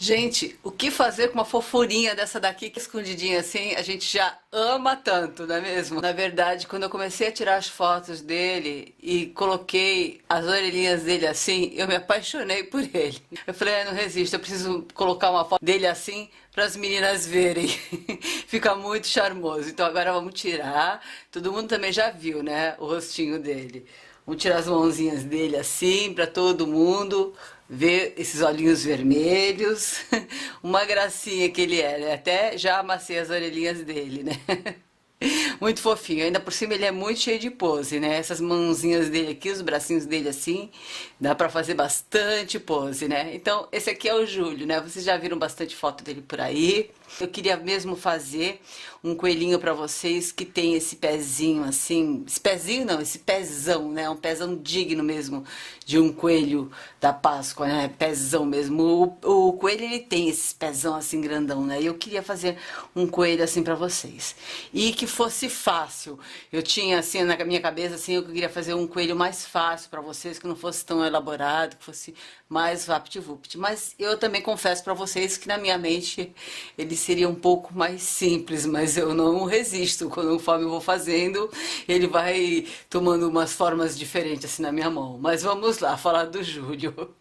Gente, o que fazer com uma fofurinha dessa daqui que escondidinha assim, a gente já ama tanto, não é mesmo? Na verdade, quando eu comecei a tirar as fotos dele e coloquei as orelhinhas dele assim, eu me apaixonei por ele. Eu falei, não resisto, eu preciso colocar uma foto dele assim para as meninas verem. Fica muito charmoso. Então agora vamos tirar. Todo mundo também já viu, né, o rostinho dele. Vamos tirar as mãozinhas dele assim para todo mundo ver esses olhinhos vermelhos. Uma gracinha que ele é, né? Até já amassei as orelhinhas dele, né? Muito fofinho, ainda por cima ele é muito cheio de pose, né? Essas mãozinhas dele aqui, os bracinhos dele assim, dá pra fazer bastante pose, né? Então, esse aqui é o Júlio, né? Vocês já viram bastante foto dele por aí. Eu queria mesmo fazer um coelhinho pra vocês que tem esse pezinho assim, esse pezinho não, esse pezão, né? Um pezão digno mesmo de um coelho da Páscoa, né? Pezão mesmo. O coelho ele tem esse pezão assim grandão, né? E eu queria fazer um coelho assim pra vocês. E que fosse fácil. Eu tinha assim na minha cabeça assim, eu queria fazer um coelho mais fácil pra vocês, que não fosse tão elaborado, que fosse mais vapt-vupt. Mas eu também confesso pra vocês que na minha mente ele seria um pouco mais simples, mas eu não resisto. Conforme eu vou fazendo, ele vai tomando umas formas diferentes assim na minha mão. Mas vamos lá, falar do Júlio.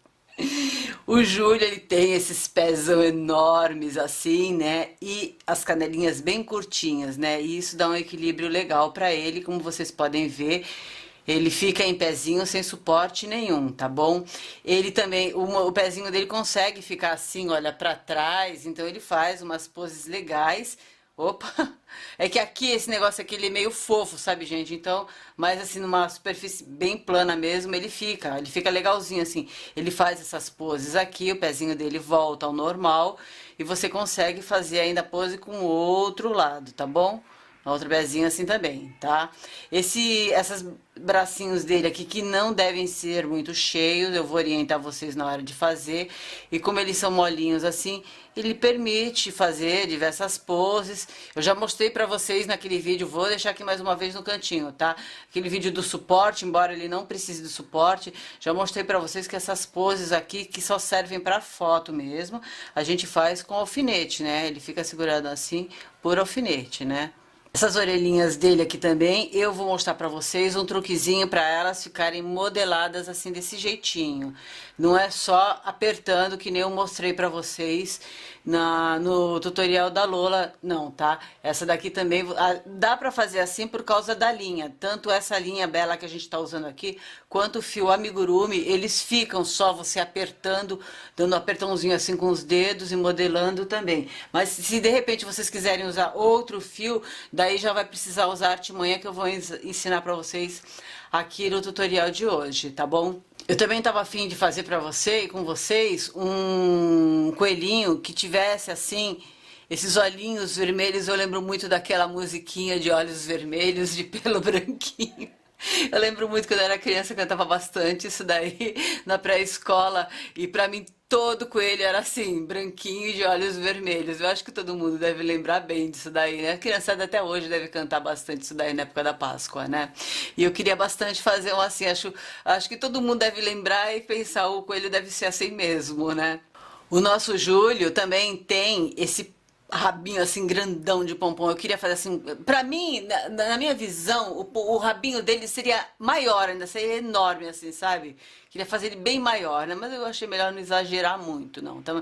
O Júlio, ele tem esses pezão enormes assim, né? E as canelinhas bem curtinhas, né? E isso dá um equilíbrio legal pra ele, como vocês podem ver. Ele fica em pezinho sem suporte nenhum, tá bom? Ele também, o pezinho dele consegue ficar assim, olha, pra trás. Então ele faz umas poses legais. Opa! É que aqui, esse negócio aqui, ele é meio fofo, sabe, gente? Então, mas assim, numa superfície bem plana mesmo, ele fica legalzinho, assim. Ele faz essas poses aqui, o pezinho dele volta ao normal, e você consegue fazer ainda a pose com o outro lado, tá bom? A outra pezinha assim também, tá? Essas bracinhos dele aqui que não devem ser muito cheios, eu vou orientar vocês na hora de fazer. E como eles são molinhos assim, ele permite fazer diversas poses. Eu já mostrei pra vocês naquele vídeo, vou deixar aqui mais uma vez no cantinho, tá? Aquele vídeo do suporte, embora ele não precise do suporte, já mostrei pra vocês que essas poses aqui, que só servem pra foto mesmo, a gente faz com alfinete, né? Ele fica segurado assim por alfinete, né? Essas orelhinhas dele aqui também, eu vou mostrar pra vocês um truquezinho pra elas ficarem modeladas assim desse jeitinho. Não é só apertando que nem eu mostrei pra vocês no tutorial da Lola, não, tá? Essa daqui também, dá pra fazer assim por causa da linha. Tanto essa linha bela que a gente tá usando aqui, quanto o fio amigurumi, eles ficam só você apertando, dando um apertãozinho assim com os dedos e modelando também. Mas se de repente vocês quiserem usar outro fio, daí já vai precisar usar a artimanha que eu vou ensinar pra vocês aqui no tutorial de hoje, tá bom? Eu também estava a fim de fazer para você e com vocês um coelhinho que tivesse assim esses olhinhos vermelhos. Eu lembro muito daquela musiquinha de olhos vermelhos, de pelo branquinho. Eu lembro muito quando eu era criança, eu cantava bastante isso daí na pré-escola, e pra mim todo coelho era assim, branquinho e de olhos vermelhos. Eu acho que todo mundo deve lembrar bem disso daí, né? A criançada até hoje deve cantar bastante isso daí na época da Páscoa, né? E eu queria bastante fazer um assim, acho que todo mundo deve lembrar e pensar, o coelho deve ser assim mesmo, né? O nosso Júlio também tem esse rabinho assim grandão de pompom. Eu queria fazer assim, pra mim, na minha visão, o rabinho dele seria maior, ainda seria enorme assim, sabe? Queria fazer ele bem maior, né? Mas eu achei melhor não exagerar muito, não. Então,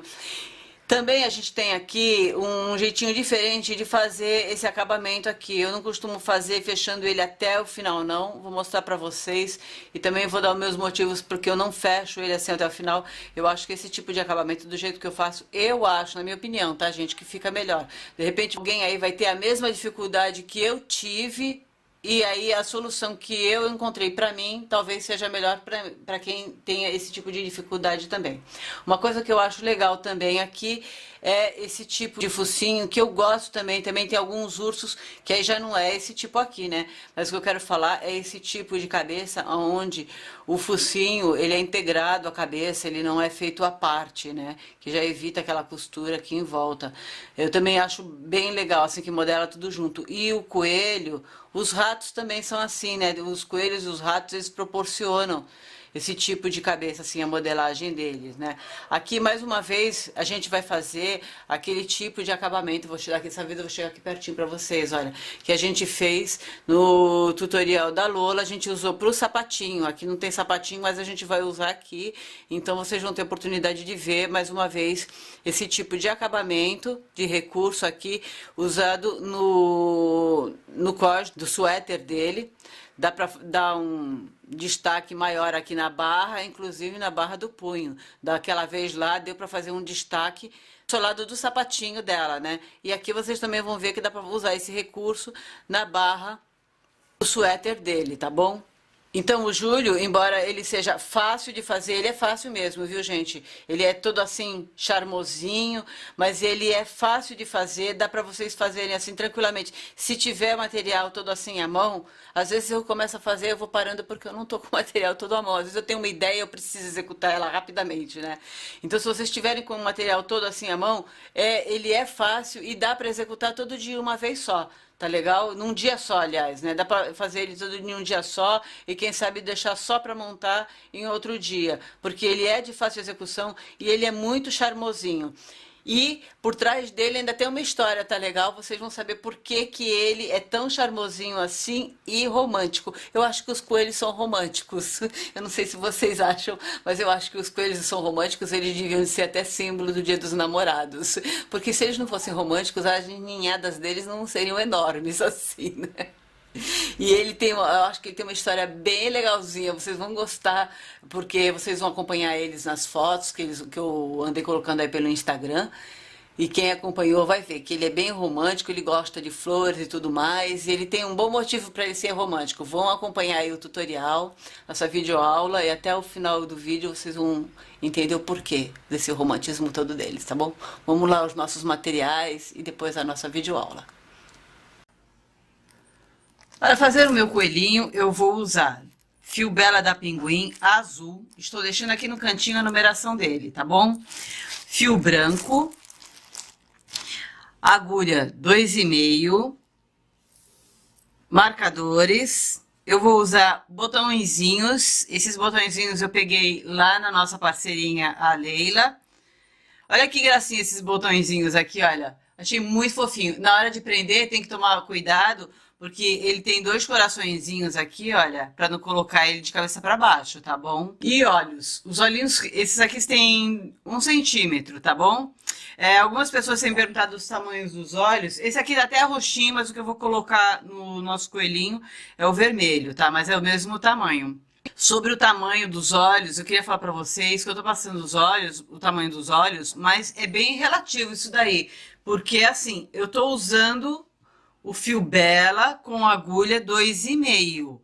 também a gente tem aqui um jeitinho diferente de fazer esse acabamento aqui. Eu não costumo fazer fechando ele até o final, não. Vou mostrar pra vocês e também vou dar os meus motivos porque eu não fecho ele assim até o final. Eu acho que esse tipo de acabamento, do jeito que eu faço, eu acho, na minha opinião, tá, gente, que fica melhor. De repente alguém aí vai ter a mesma dificuldade que eu tive, e aí a solução que eu encontrei pra mim talvez seja melhor pra quem tenha esse tipo de dificuldade também. Uma coisa que eu acho legal também aqui é esse tipo de focinho que eu gosto também. Também tem alguns ursos que aí já não é esse tipo aqui, né? Mas o que eu quero falar é esse tipo de cabeça onde o focinho ele é integrado à cabeça, ele não é feito à parte, né? Que já evita aquela costura aqui em volta. Eu também acho bem legal assim que modela tudo junto. E o coelho, os ratos também são assim, né? Os coelhos e os ratos, eles proporcionam esse tipo de cabeça, assim, a modelagem deles, né? Aqui, mais uma vez, a gente vai fazer aquele tipo de acabamento, vou tirar aqui essa vida, vou chegar aqui pertinho pra vocês, olha, que a gente fez no tutorial da Lola, a gente usou pro sapatinho, aqui não tem sapatinho, mas a gente vai usar aqui, então vocês vão ter oportunidade de ver, mais uma vez, esse tipo de acabamento, de recurso aqui, usado no cós do suéter dele. Dá para dar um destaque maior aqui na barra, inclusive na barra do punho. Daquela vez lá, deu para fazer um destaque solado do sapatinho dela, né? E aqui vocês também vão ver que dá para usar esse recurso na barra do suéter dele, tá bom? Então o Júlio, embora ele seja fácil de fazer, ele é fácil mesmo, viu, gente? Ele é todo assim charmosinho, mas ele é fácil de fazer, dá pra vocês fazerem assim tranquilamente. Se tiver material todo assim à mão, às vezes eu começo a fazer, eu vou parando porque eu não tô com o material todo à mão. Às vezes eu tenho uma ideia, eu preciso executar ela rapidamente, né? Então se vocês tiverem com o material todo assim à mão, ele é fácil e dá pra executar todo dia uma vez só. Tá legal? Num dia só, aliás, né? Dá pra fazer ele tudo em um dia só e quem sabe deixar só pra montar em outro dia, porque ele é de fácil execução e ele é muito charmosinho. E por trás dele ainda tem uma história, tá legal? Vocês vão saber por que que ele é tão charmosinho assim e romântico. Eu acho que os coelhos são românticos. Eu não sei se vocês acham, mas eu acho que os coelhos são românticos, eles deviam ser até símbolo do Dia dos Namorados. Porque se eles não fossem românticos, as ninhadas deles não seriam enormes assim, né? E ele tem, eu acho que ele tem uma história bem legalzinha, vocês vão gostar, porque vocês vão acompanhar eles nas fotos que eu andei colocando aí pelo Instagram. E quem acompanhou vai ver que ele é bem romântico, ele gosta de flores e tudo mais, e ele tem um bom motivo para ele ser romântico. Vão acompanhar aí o tutorial, essa videoaula, e até o final do vídeo vocês vão entender o porquê desse romantismo todo deles, tá bom? Vamos lá os nossos materiais e depois a nossa videoaula. Para fazer o meu coelhinho, eu vou usar fio Bela da Pinguim azul. Estou deixando aqui no cantinho a numeração dele, tá bom? Fio branco, agulha 2,5, marcadores. Eu vou usar botõezinhos. Esses botõezinhos eu peguei lá na nossa parceirinha, a Leila. Olha que gracinha esses botõezinhos aqui, olha. Achei muito fofinho. Na hora de prender, tem que tomar cuidado, porque ele tem dois coraçõezinhos aqui, olha, para não colocar ele de cabeça para baixo, tá bom? E olhos. Os olhinhos, esses aqui têm 1 centímetro, tá bom? Algumas pessoas têm perguntado os tamanhos dos olhos. Esse aqui dá até roxinho, mas o que eu vou colocar no nosso coelhinho é o vermelho, tá? Mas é o mesmo tamanho. Sobre o tamanho dos olhos, eu queria falar para vocês que eu tô passando os olhos, o tamanho dos olhos, mas é bem relativo isso daí. Porque, assim, eu tô usando o fio Bela com agulha 2,5.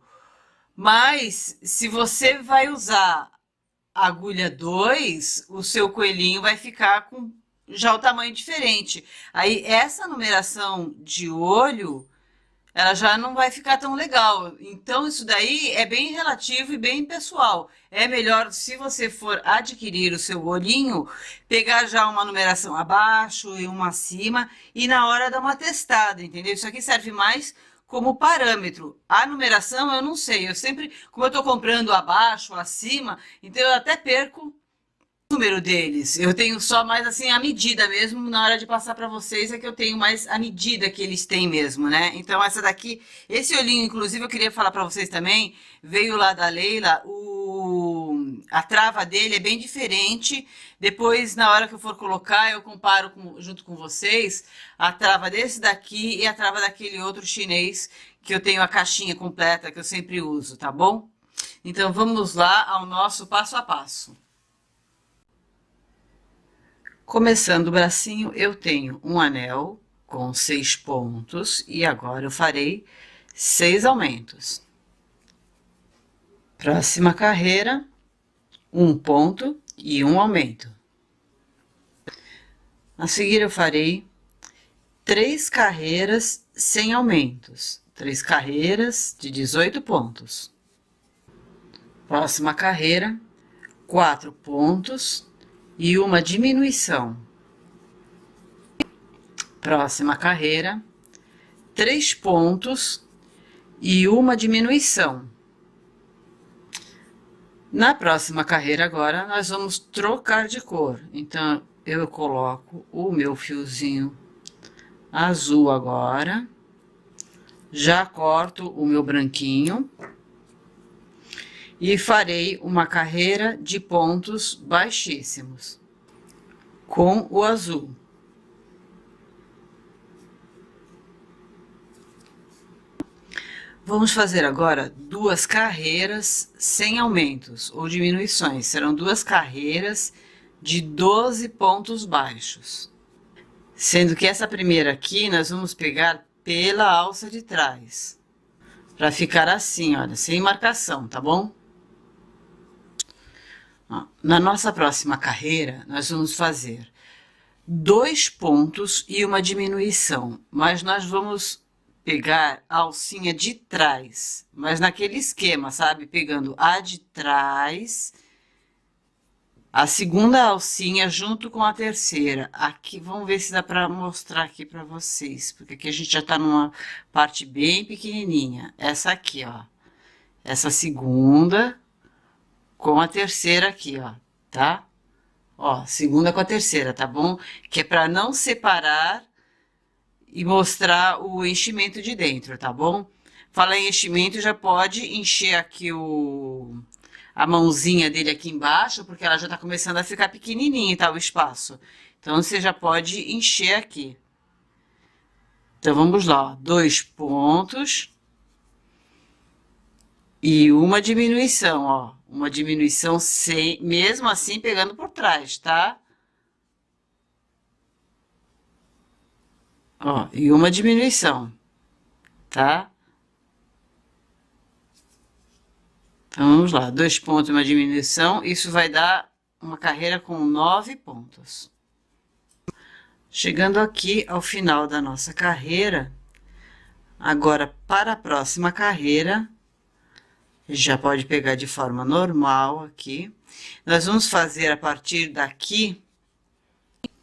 Mas, se você vai usar agulha 2, o seu coelhinho vai ficar com já o tamanho diferente. Aí, essa numeração de olho, ela já não vai ficar tão legal. Então, isso daí é bem relativo e bem pessoal. É melhor, se você for adquirir o seu olhinho, pegar já uma numeração abaixo e uma acima, e na hora dar uma testada, entendeu? Isso aqui serve mais como parâmetro. A numeração eu não sei. Eu sempre, como eu tô comprando abaixo, acima, então eu até perco número deles. Eu tenho só mais assim a medida mesmo, na hora de passar para vocês é que eu tenho mais a medida que eles têm mesmo, né? Então essa daqui, esse olhinho inclusive eu queria falar para vocês também, veio lá da Leila, a trava dele é bem diferente. Depois na hora que eu for colocar, eu comparo junto com vocês a trava desse daqui e a trava daquele outro chinês que eu tenho a caixinha completa que eu sempre uso, tá bom? Então vamos lá ao nosso passo a passo. Começando o bracinho, eu tenho um anel com 6 pontos e agora eu farei 6 aumentos. Próxima carreira, 1 ponto e 1 aumento. A seguir eu farei 3 carreiras sem aumentos, 3 carreiras de 18 pontos. Próxima carreira, 4 pontos e uma diminuição. Próxima carreira, 3 pontos e uma diminuição. Na próxima carreira agora, nós vamos trocar de cor. Então, eu coloco o meu fiozinho azul agora. Já corto o meu branquinho. E farei uma carreira de pontos baixíssimos com o azul. Vamos fazer agora duas carreiras sem aumentos ou diminuições. Serão duas carreiras de 12 pontos baixos. Sendo que essa primeira aqui nós vamos pegar pela alça de trás. Para ficar assim, olha, sem marcação, tá bom? Na nossa próxima carreira, nós vamos fazer 2 pontos e uma diminuição, mas nós vamos pegar a alcinha de trás, mas naquele esquema, sabe? Pegando a de trás, a segunda alcinha junto com a terceira. Aqui, vamos ver se dá para mostrar aqui para vocês, porque aqui a gente já tá numa parte bem pequenininha. Essa aqui, ó. Essa segunda com a terceira aqui, ó, tá? Ó, segunda com a terceira, tá bom? Que é para não separar e mostrar o enchimento de dentro, tá bom? Fala em enchimento, já pode encher aqui a mãozinha dele aqui embaixo, porque ela já tá começando a ficar pequenininha, tá, o espaço. Então, você já pode encher aqui. Então, vamos lá, ó, 2 pontos e uma diminuição, ó. Uma diminuição sem, mesmo assim pegando por trás, tá? Ó, e uma diminuição, tá? Então, vamos lá, 2 pontos e uma diminuição, isso vai dar uma carreira com 9 pontos. Chegando aqui ao final da nossa carreira, agora para a próxima carreira, já pode pegar de forma normal aqui. Nós vamos fazer a partir daqui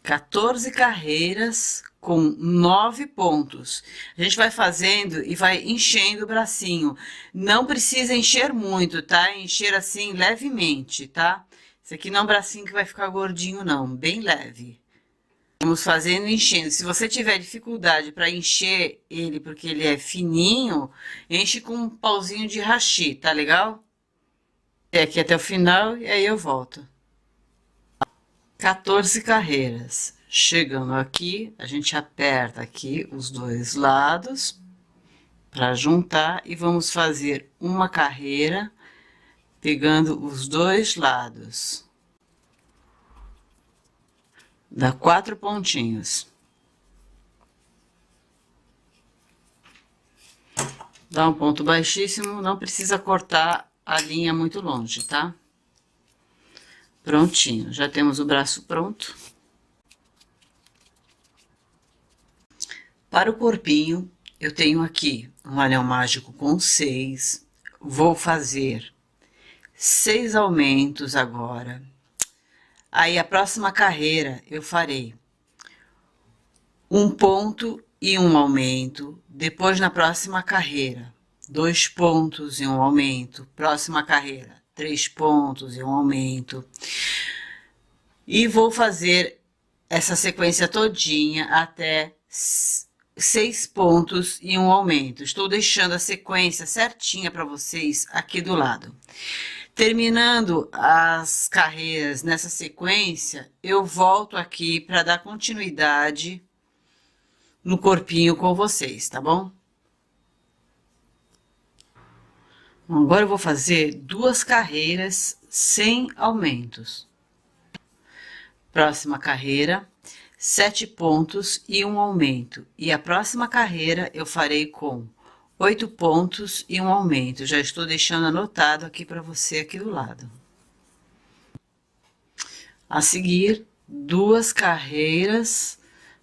14 carreiras com 9 pontos. A gente vai fazendo e vai enchendo o bracinho. Não precisa encher muito, tá? Encher assim levemente, tá? Esse aqui não é um bracinho que vai ficar gordinho, não. Bem leve. Vamos fazendo e enchendo. Se você tiver dificuldade para encher ele, porque ele é fininho, enche com um pauzinho de hashi, tá legal? É aqui até o final e aí eu volto. 14 carreiras. Chegando aqui, a gente aperta aqui os dois lados para juntar e vamos fazer uma carreira pegando os dois lados. Dá 4 pontinhos. Dá um ponto baixíssimo, não precisa cortar a linha muito longe, tá? Prontinho, já temos o braço pronto. Para o corpinho, eu tenho aqui um anel mágico com 6. Vou fazer 6 aumentos agora. Aí, a próxima carreira, eu farei 1 ponto e 1 aumento. Depois, na próxima carreira, 2 pontos e 1 aumento. Próxima carreira, 3 pontos e 1 aumento. E vou fazer essa sequência todinha até 6 pontos e 1 aumento. Estou deixando a sequência certinha para vocês aqui do lado. Terminando as carreiras nessa sequência, eu volto aqui para dar continuidade no corpinho com vocês, tá bom? Agora eu vou fazer 2 carreiras sem aumentos. Próxima carreira, 7 pontos e 1 aumento. E a próxima carreira eu farei com 8 pontos e 1 aumento. Já estou deixando anotado aqui para você aqui do lado. A seguir, 2 carreiras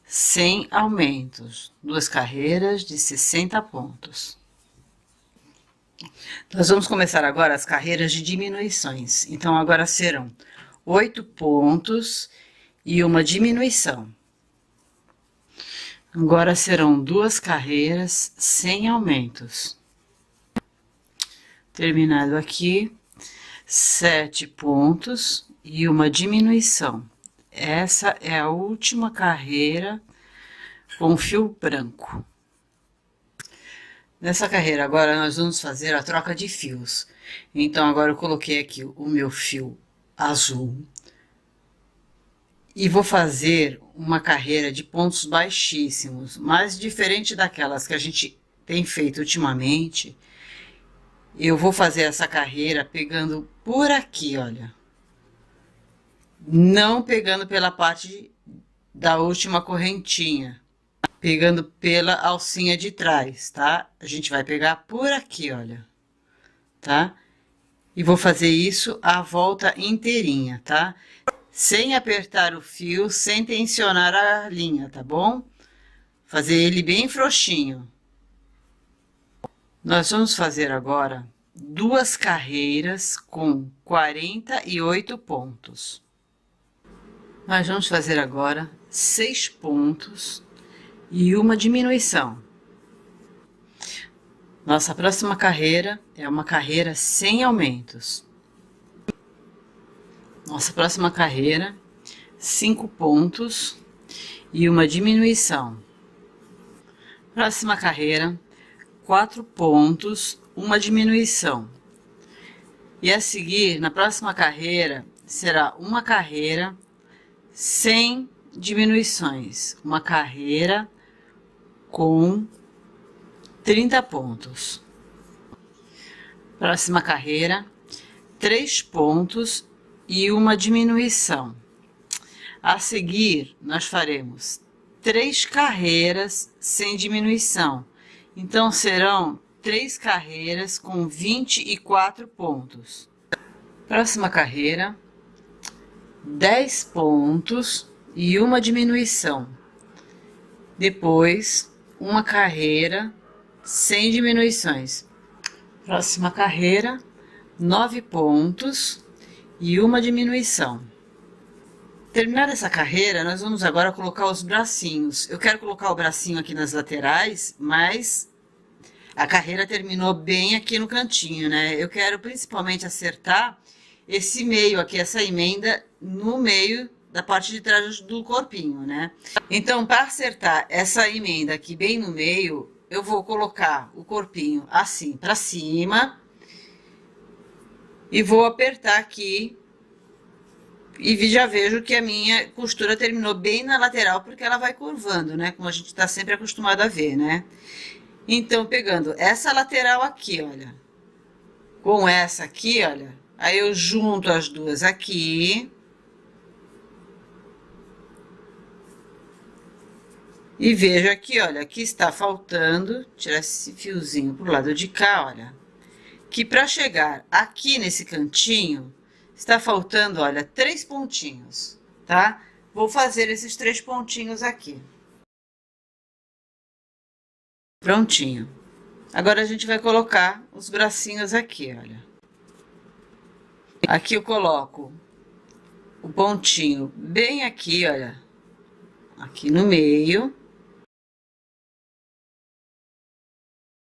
sem aumentos. 2 carreiras de 60 pontos. Nós vamos começar agora as carreiras de diminuições. Então, agora serão 8 pontos e uma diminuição. Agora serão 2 carreiras sem aumentos. Terminado aqui, 7 pontos e uma diminuição. Essa é a última carreira com fio branco. Nessa carreira agora nós vamos fazer a troca de fios. Então agora eu coloquei aqui o meu fio azul e vou fazer uma carreira de pontos baixíssimos, mas diferente daquelas que a gente tem feito ultimamente. Eu vou fazer essa carreira pegando por aqui, olha. Não pegando pela parte da última correntinha, pegando pela alcinha de trás, tá? A gente vai pegar por aqui, olha, tá? E vou fazer isso a volta inteirinha, tá? Sem apertar o fio, sem tensionar a linha, tá bom? Fazer ele bem frouxinho. Nós vamos fazer agora 2 carreiras com 48 pontos. Nós vamos fazer agora 6 pontos e uma diminuição. Nossa próxima carreira é uma carreira sem aumentos. Nossa próxima carreira, 5 pontos e uma diminuição. Próxima carreira, 4 pontos, uma diminuição. E a seguir, na próxima carreira, será uma carreira sem diminuições. Uma carreira com 30 pontos. Próxima carreira, 3 pontos e uma diminuição. A seguir, nós faremos 3 carreiras sem diminuição. Então, serão 3 carreiras com 24 pontos. Próxima carreira, 10 pontos e uma diminuição. Depois, uma carreira sem diminuições. Próxima carreira, 9 pontos e uma diminuição. Terminada essa carreira, nós vamos agora colocar os bracinhos. Eu quero colocar o bracinho aqui nas laterais, mas a carreira terminou bem aqui no cantinho, né? Eu quero principalmente acertar esse meio aqui, essa emenda no meio da parte de trás do corpinho, né? Então, para acertar essa emenda aqui bem no meio, eu vou colocar o corpinho assim para cima e vou apertar aqui. E já vejo que a minha costura terminou bem na lateral, porque ela vai curvando, né? Como a gente tá sempre acostumado a ver, né? Então, pegando essa lateral aqui, olha, com essa aqui, olha, aí eu junto as duas aqui. E vejo aqui, olha, aqui está faltando, tirar esse fiozinho pro lado de cá, olha, que para chegar aqui nesse cantinho, está faltando, olha, 3 pontinhos, tá? Vou fazer esses 3 pontinhos aqui. Prontinho. Agora a gente vai colocar os bracinhos aqui, olha. Aqui eu coloco o pontinho bem aqui, olha, aqui no meio.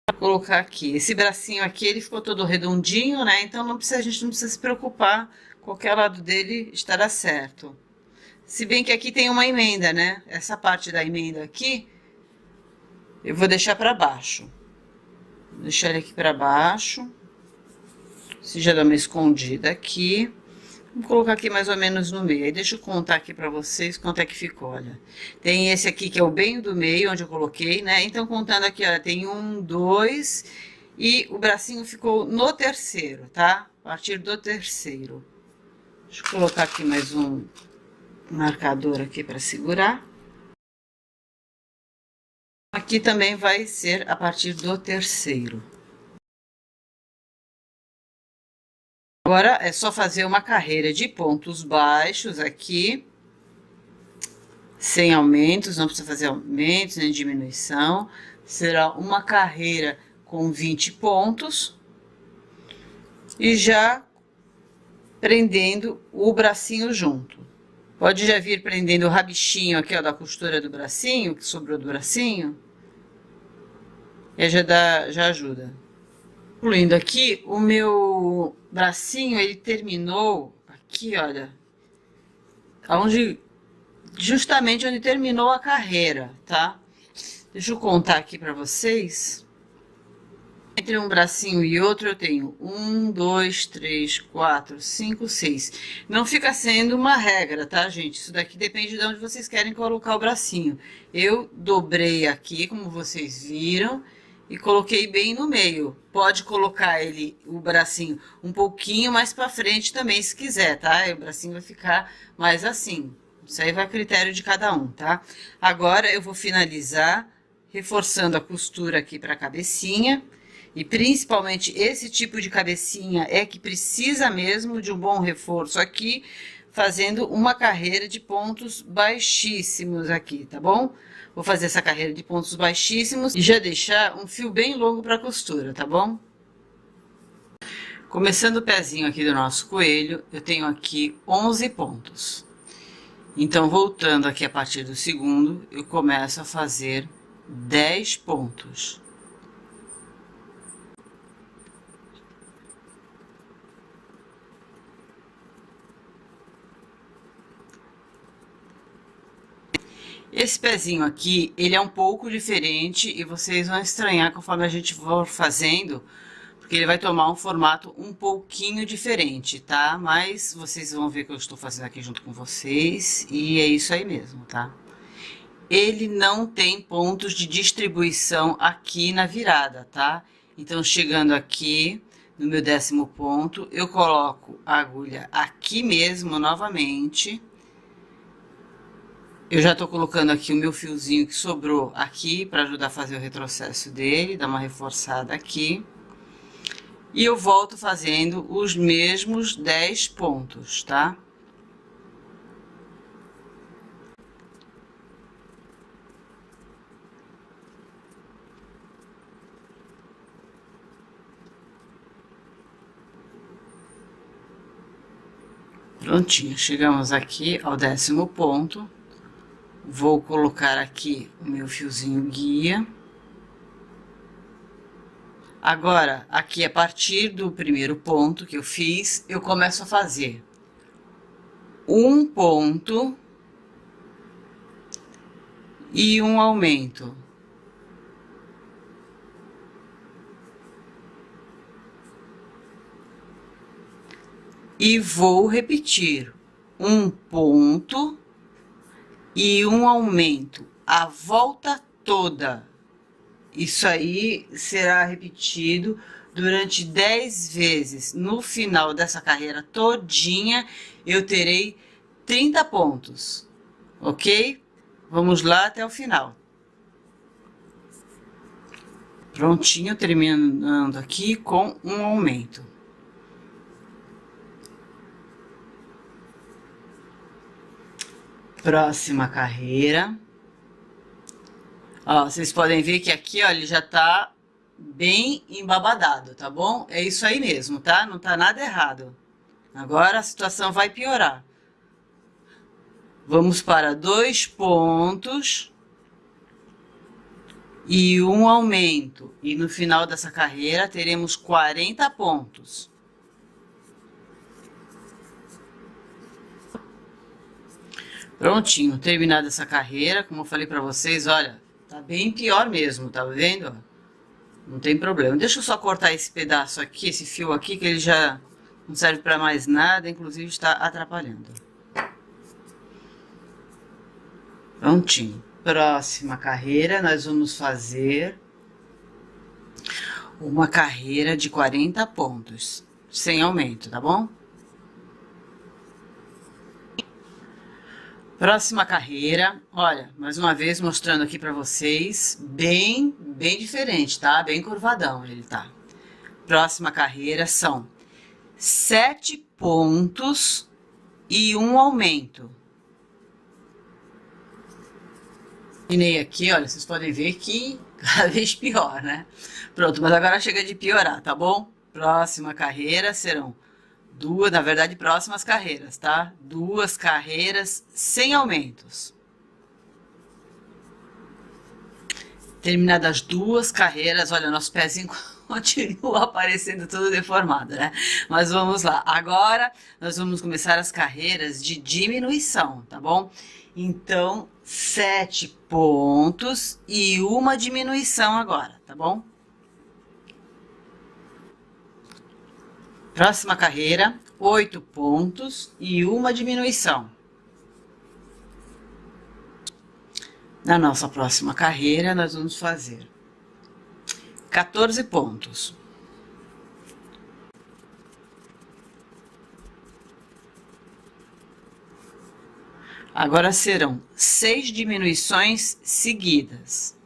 Vou colocar aqui. Esse bracinho aqui, ele ficou todo redondinho, né? Então não precisa, a gente não precisa se preocupar, qualquer lado dele estará certo. Se bem que aqui tem uma emenda, né? Essa parte da emenda aqui, eu vou deixar para baixo. Vou deixar ele aqui para baixo. Se já dá uma escondida aqui. Vou colocar aqui mais ou menos no meio. Aí deixa eu contar aqui para vocês quanto é que ficou, olha. Tem esse aqui que é o bem do meio, onde eu coloquei, né? Então, contando aqui, olha, tem 1, 2 e o bracinho ficou no terceiro, tá? A partir do terceiro. Deixa eu colocar aqui mais um marcador aqui para segurar. Aqui também vai ser a partir do terceiro. Agora, é só fazer uma carreira de pontos baixos aqui, sem aumentos, não precisa fazer aumentos nem diminuição. Será uma carreira com 20 pontos. E já prendendo o bracinho junto. Pode já vir prendendo o rabichinho aqui, ó, da costura do bracinho, que sobrou do bracinho. E já ajuda. Concluindo aqui, o meu bracinho, ele terminou aqui, olha, justamente onde terminou a carreira, tá? Deixa eu contar aqui pra vocês. Entre um bracinho e outro eu tenho 1, 2, 3, 4, 5, 6. Não fica sendo uma regra, tá, gente? Isso daqui depende de onde vocês querem colocar o bracinho. Eu dobrei aqui, como vocês viram, e coloquei bem no meio. Pode colocar ele, o bracinho, um pouquinho mais pra frente também, se quiser, tá? O bracinho vai ficar mais assim. Isso aí vai a critério de cada um, tá? Agora eu vou finalizar reforçando a costura aqui pra cabecinha. E principalmente esse tipo de cabecinha é que precisa mesmo de um bom reforço aqui, fazendo uma carreira de pontos baixíssimos aqui, tá bom? Vou fazer essa carreira de pontos baixíssimos e já deixar um fio bem longo para costura, tá bom? Começando o pezinho aqui do nosso coelho, eu tenho aqui 11 pontos. Então, voltando aqui a partir do segundo, eu começo a fazer 10 pontos. Esse pezinho aqui, ele é um pouco diferente e vocês vão estranhar conforme a gente for fazendo, porque ele vai tomar um formato um pouquinho diferente, tá? Mas vocês vão ver que eu estou fazendo aqui junto com vocês e é isso aí mesmo, tá? Ele não tem pontos de distribuição aqui na virada, tá? Então, chegando aqui no meu 10º ponto, eu coloco a agulha aqui mesmo novamente. Eu já tô colocando aqui o meu fiozinho que sobrou aqui para ajudar a fazer o retrocesso dele, dar uma reforçada aqui. E eu volto fazendo os mesmos 10 pontos, tá? Prontinho, chegamos aqui ao 10º ponto. Vou colocar aqui o meu fiozinho guia. Agora, aqui a partir do primeiro ponto que eu fiz, eu começo a fazer um ponto e um aumento. E vou repetir um ponto e um aumento a volta toda. Isso aí será repetido durante 10 vezes. No final dessa carreira todinha, eu terei 30 pontos, ok? Vamos lá até o final. Prontinho, terminando aqui com um aumento. Próxima carreira. Ó, vocês podem ver que aqui, ó, ele já tá bem embabadado, tá bom? É isso aí mesmo, tá? Não tá nada errado. Agora a situação vai piorar. Vamos para 2 pontos e um aumento. E no final dessa carreira teremos 40 pontos. Prontinho, terminada essa carreira, como eu falei pra vocês, olha, tá bem pior mesmo, tá vendo? Não tem problema. Deixa eu só cortar esse pedaço aqui, esse fio aqui, que ele já não serve pra mais nada, inclusive está atrapalhando. Prontinho. Próxima carreira, nós vamos fazer uma carreira de 40 pontos, sem aumento, tá bom? Próxima carreira, olha, mais uma vez mostrando aqui pra vocês, bem diferente, tá? Bem curvadão ele tá. Próxima carreira são 7 pontos e um aumento. Terminei aqui, olha, vocês podem ver que cada vez pior, né? Pronto, mas agora chega de piorar, tá bom? Próxima carreira serão duas, na verdade, próximas carreiras, tá? 2 carreiras sem aumentos. Terminadas as 2 carreiras, olha, nosso pezinho continua aparecendo tudo deformado, né? Mas vamos lá. Agora nós vamos começar as carreiras de diminuição, tá bom? Então, 7 pontos e uma diminuição agora, tá bom? Próxima carreira, 8 pontos e uma diminuição. Na nossa próxima carreira, nós vamos fazer 14 pontos. Agora serão 6 diminuições seguidas.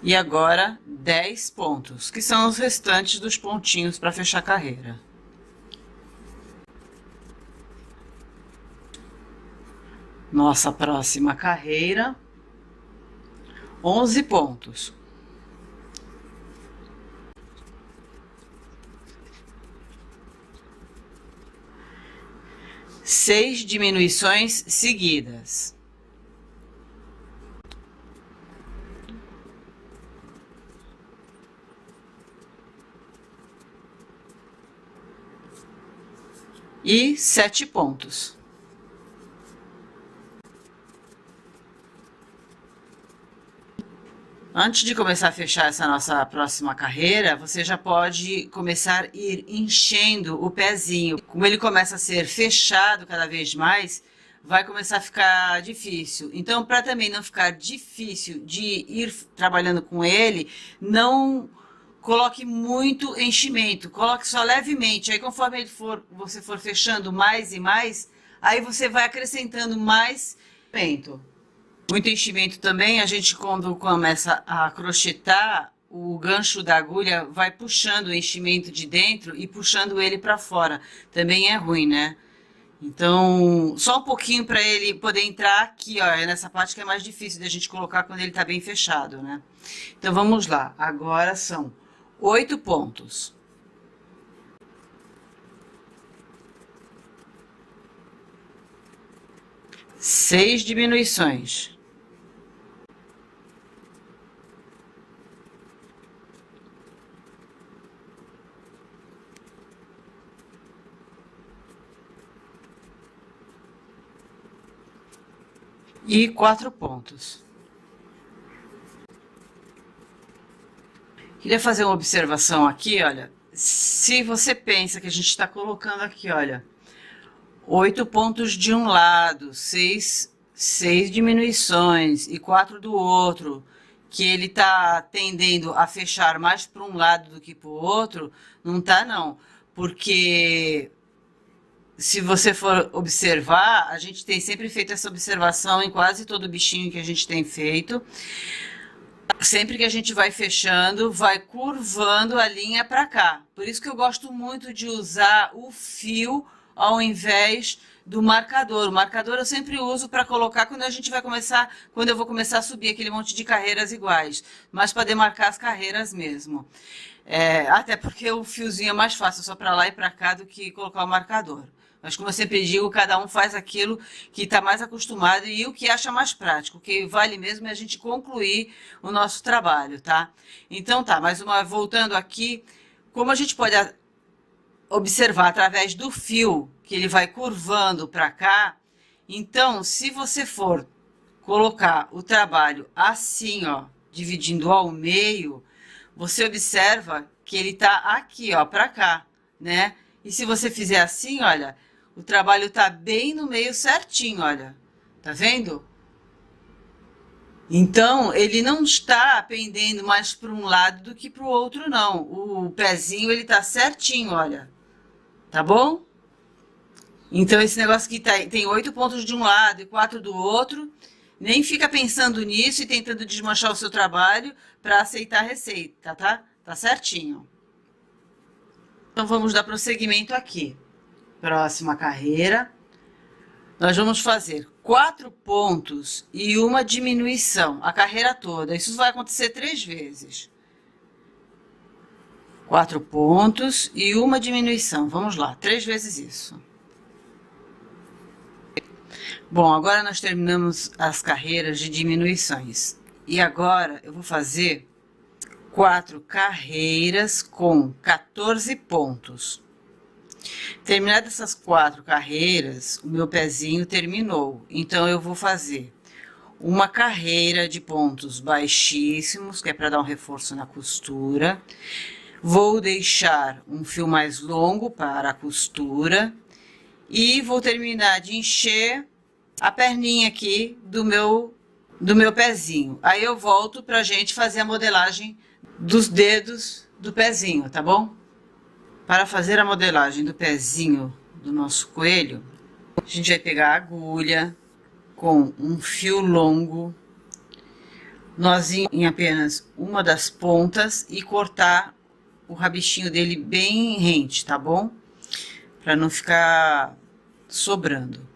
E agora 10 pontos, que são os restantes dos pontinhos para fechar a carreira. Nossa próxima carreira, 11 pontos. Seis diminuições seguidas. E 7 pontos. Antes de começar a fechar essa nossa próxima carreira, você já pode começar a ir enchendo o pezinho. Como ele começa a ser fechado cada vez mais, vai começar a ficar difícil. Então, para também não ficar difícil de ir trabalhando com ele, não coloque muito enchimento, coloque só levemente. Aí, conforme você for fechando mais e mais, aí você vai acrescentando mais enchimento. Muito enchimento também, a gente quando começa a crochetar, o gancho da agulha vai puxando o enchimento de dentro e puxando ele para fora. Também é ruim, né? Então, só um pouquinho para ele poder entrar aqui, ó, é nessa parte que é mais difícil da gente colocar quando ele tá bem fechado, né? Então, vamos lá. Agora são 8 pontos. Seis diminuições. E 4 pontos. Queria fazer uma observação aqui, olha. Se você pensa que a gente está colocando aqui, olha, 8 pontos de um lado, 6 diminuições e 4 do outro, que ele está tendendo a fechar mais para um lado do que para o outro, não tá não. Porque se você for observar, a gente tem sempre feito essa observação em quase todo bichinho que a gente tem feito. Sempre que a gente vai fechando, vai curvando a linha para cá. Por isso que eu gosto muito de usar o fio ao invés do marcador. O marcador eu sempre uso para colocar quando a gente vai começar, quando eu vou começar a subir aquele monte de carreiras iguais, mas para demarcar as carreiras mesmo. Até porque o fiozinho é mais fácil, só para lá e para cá, do que colocar o marcador. Mas como eu sempre digo, cada um faz aquilo que está mais acostumado e o que acha mais prático. O que vale mesmo é a gente concluir o nosso trabalho, tá? Então tá, voltando aqui, como a gente pode observar através do fio que ele vai curvando para cá, então se você for colocar o trabalho assim, ó, dividindo ao meio, você observa que ele tá aqui, ó, para cá, né? E se você fizer assim, olha, o trabalho tá bem no meio certinho, olha. Tá vendo? Então, ele não está pendendo mais para um lado do que para o outro, não. O pezinho, ele tá certinho, olha. Tá bom? Então, esse negócio que tem 8 pontos de um lado e 4 do outro, nem fica pensando nisso e tentando desmanchar o seu trabalho para aceitar a receita, tá? Tá certinho. Então, vamos dar prosseguimento aqui. Próxima carreira. Nós vamos fazer 4 pontos e uma diminuição, a carreira toda. Isso vai acontecer 3 vezes. 4 pontos e uma diminuição. Vamos lá, 3 vezes isso. Bom, agora nós terminamos as carreiras de diminuições. E agora eu vou fazer 4 carreiras com 14 pontos. Terminadas essas 4 carreiras, o meu pezinho terminou. Então, eu vou fazer uma carreira de pontos baixíssimos, que é para dar um reforço na costura. Vou deixar um fio mais longo para a costura. E vou terminar de encher a perninha aqui do meu pezinho. Aí eu volto pra gente fazer a modelagem dos dedos do pezinho, tá bom? Para fazer a modelagem do pezinho do nosso coelho, a gente vai pegar a agulha com um fio longo, nozinho em apenas uma das pontas e cortar o rabichinho dele bem rente, tá bom? Para não ficar sobrando.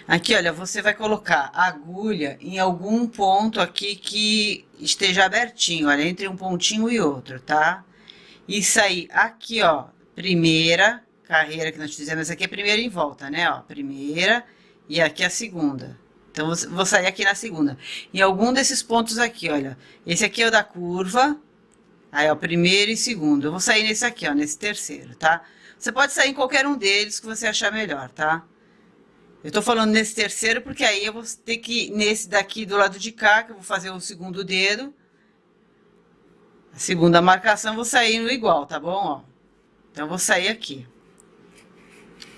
Aqui, olha, você vai colocar a agulha em algum ponto aqui que esteja abertinho, olha, entre um pontinho e outro, tá? E sair aqui, ó, primeira carreira que nós fizemos, essa aqui é a primeira em volta, né, ó, primeira e aqui a segunda. Então, vou sair aqui na segunda. Em algum desses pontos aqui, olha, esse aqui é o da curva, aí, ó, primeiro e segundo. Eu vou sair nesse aqui, ó, nesse terceiro, tá? Você pode sair em qualquer um deles que você achar melhor, tá? Eu tô falando nesse terceiro porque aí eu vou ter que, nesse daqui do lado de cá, que eu vou fazer o segundo dedo, a segunda marcação, vou sair no igual, tá bom? Ó. Então, eu vou sair aqui.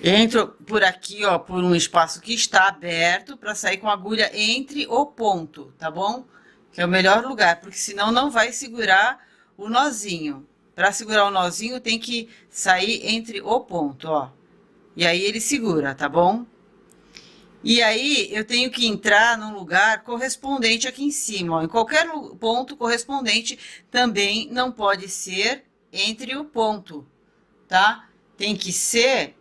Entro por aqui, ó, por um espaço que está aberto, para sair com a agulha entre o ponto, tá bom? Que é o melhor lugar, porque senão não vai segurar o nozinho. Para segurar o nozinho, tem que sair entre o ponto, ó. E aí, ele segura, tá bom? E aí, eu tenho que entrar num lugar correspondente aqui em cima, ó. Em qualquer ponto correspondente também não pode ser entre o ponto, tá? Tem que ser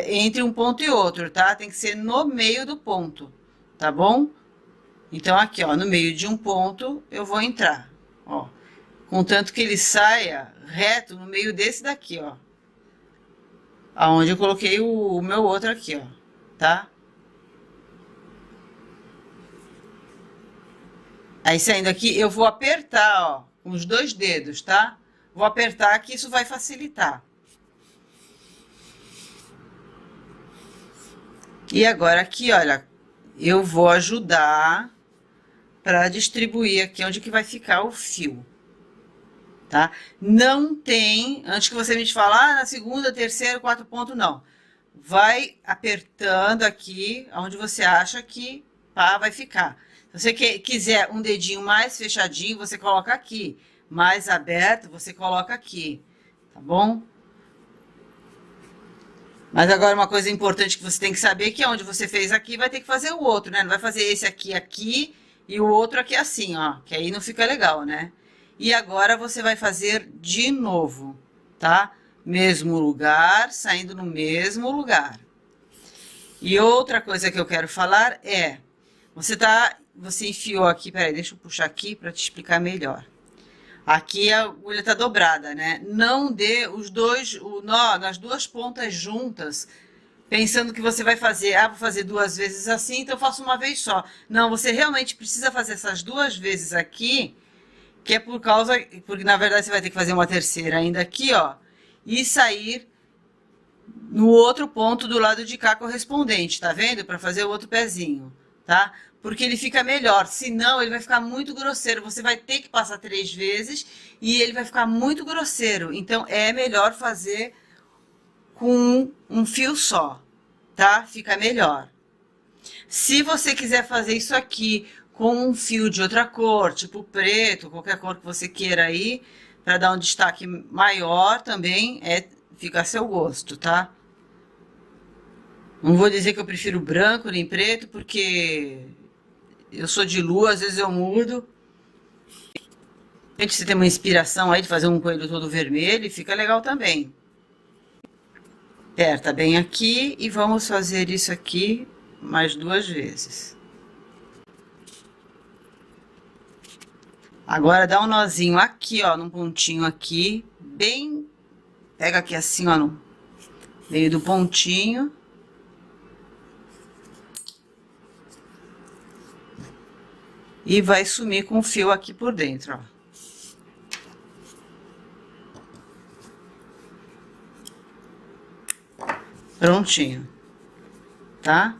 entre um ponto e outro, tá? Tem que ser no meio do ponto, tá bom? Então, aqui, ó, no meio de um ponto, eu vou entrar, ó. Contanto que ele saia reto no meio desse daqui, ó. Aonde eu coloquei o meu outro aqui, ó, tá? Aí, saindo aqui, eu vou apertar, ó, com os 2 dedos, tá? Vou apertar que isso vai facilitar. E agora aqui, olha, eu vou ajudar para distribuir aqui onde que vai ficar o fio, tá? Não tem, antes que você me fale, ah, na segunda, terceira, 4 pontos, não. Vai apertando aqui, onde você acha que pá, vai ficar. Se você quiser um dedinho mais fechadinho, você coloca aqui. Mais aberto, você coloca aqui, tá bom? Mas agora uma coisa importante que você tem que saber que onde você fez aqui, vai ter que fazer o outro, né? Não vai fazer esse aqui, aqui e o outro aqui assim, ó. Que aí não fica legal, né? E agora você vai fazer de novo, tá? Mesmo lugar, saindo no mesmo lugar. E outra coisa que eu quero falar é, você enfiou aqui, peraí, deixa eu puxar aqui para te explicar melhor. Aqui a agulha tá dobrada, né? Não dê o nó nas 2 pontas juntas, pensando que você vai fazer, vou fazer 2 vezes assim, então eu faço uma vez só. Não, você realmente precisa fazer essas 2 vezes aqui, que é porque na verdade você vai ter que fazer uma terceira ainda aqui, ó, e sair no outro ponto do lado de cá correspondente, tá vendo? Para fazer o outro pezinho, tá? Porque ele fica melhor, senão ele vai ficar muito grosseiro, você vai ter que passar 3 vezes e ele vai ficar muito grosseiro, então é melhor fazer com um fio só, tá? Fica melhor. Se você quiser fazer isso aqui com um fio de outra cor, tipo preto, qualquer cor que você queira aí, para dar um destaque maior também, fica a seu gosto, tá? Não vou dizer que eu prefiro branco nem preto, porque eu sou de lua, às vezes eu mudo. Gente, você tem uma inspiração aí de fazer um coelho todo vermelho, fica legal também. Aperta bem aqui e vamos fazer isso aqui mais 2 vezes. Agora dá um nozinho aqui, ó, num pontinho aqui, bem... Pega aqui assim, ó, no meio do pontinho. E vai sumir com o fio aqui por dentro, ó. Prontinho, tá?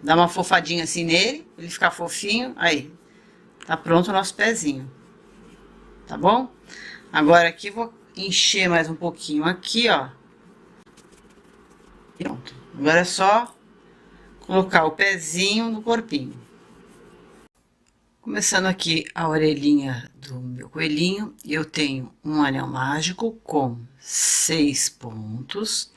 Dá uma fofadinha assim nele, ele ficar fofinho, aí. Tá pronto o nosso pezinho, tá bom? Agora aqui vou encher mais um pouquinho aqui, ó. Pronto. Agora é só colocar o pezinho no corpinho. Começando aqui a orelhinha do meu coelhinho, eu tenho um anel mágico com 6 pontos.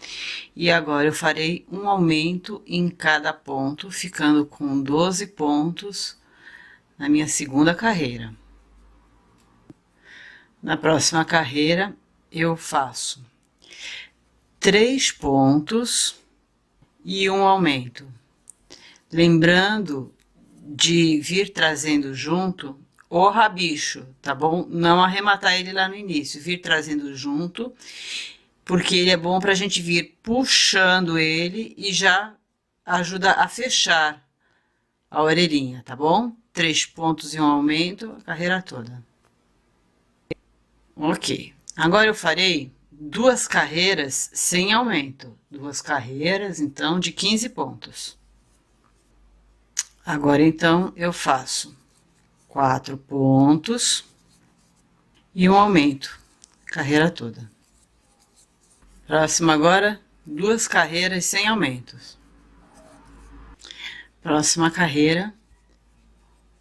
E agora eu farei um aumento em cada ponto, ficando com 12 pontos na minha segunda carreira. Na próxima carreira, eu faço 3 pontos e um aumento. Lembrando de vir trazendo junto o rabicho, tá bom? Não arrematar ele lá no início, vir trazendo junto, porque ele é bom pra gente vir puxando ele e já ajuda a fechar a orelhinha, tá bom? 3 pontos e um aumento, a carreira toda. Ok, agora eu farei 2 carreiras sem aumento, 2 carreiras, então, de 15 pontos. Agora, então, eu faço 4 pontos e um aumento, carreira toda. Próximo agora, 2 carreiras sem aumentos. Próxima carreira,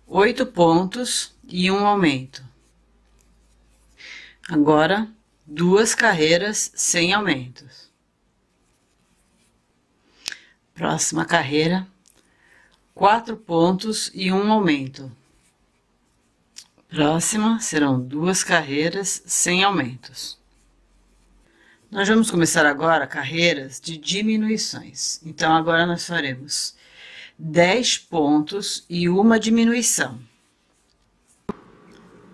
8 pontos e um aumento. Agora, 2 carreiras sem aumentos. Próxima carreira, 4 pontos e um aumento. Próxima serão 2 carreiras sem aumentos. Nós vamos começar agora carreiras de diminuições. Então, agora nós faremos 10 pontos e uma diminuição.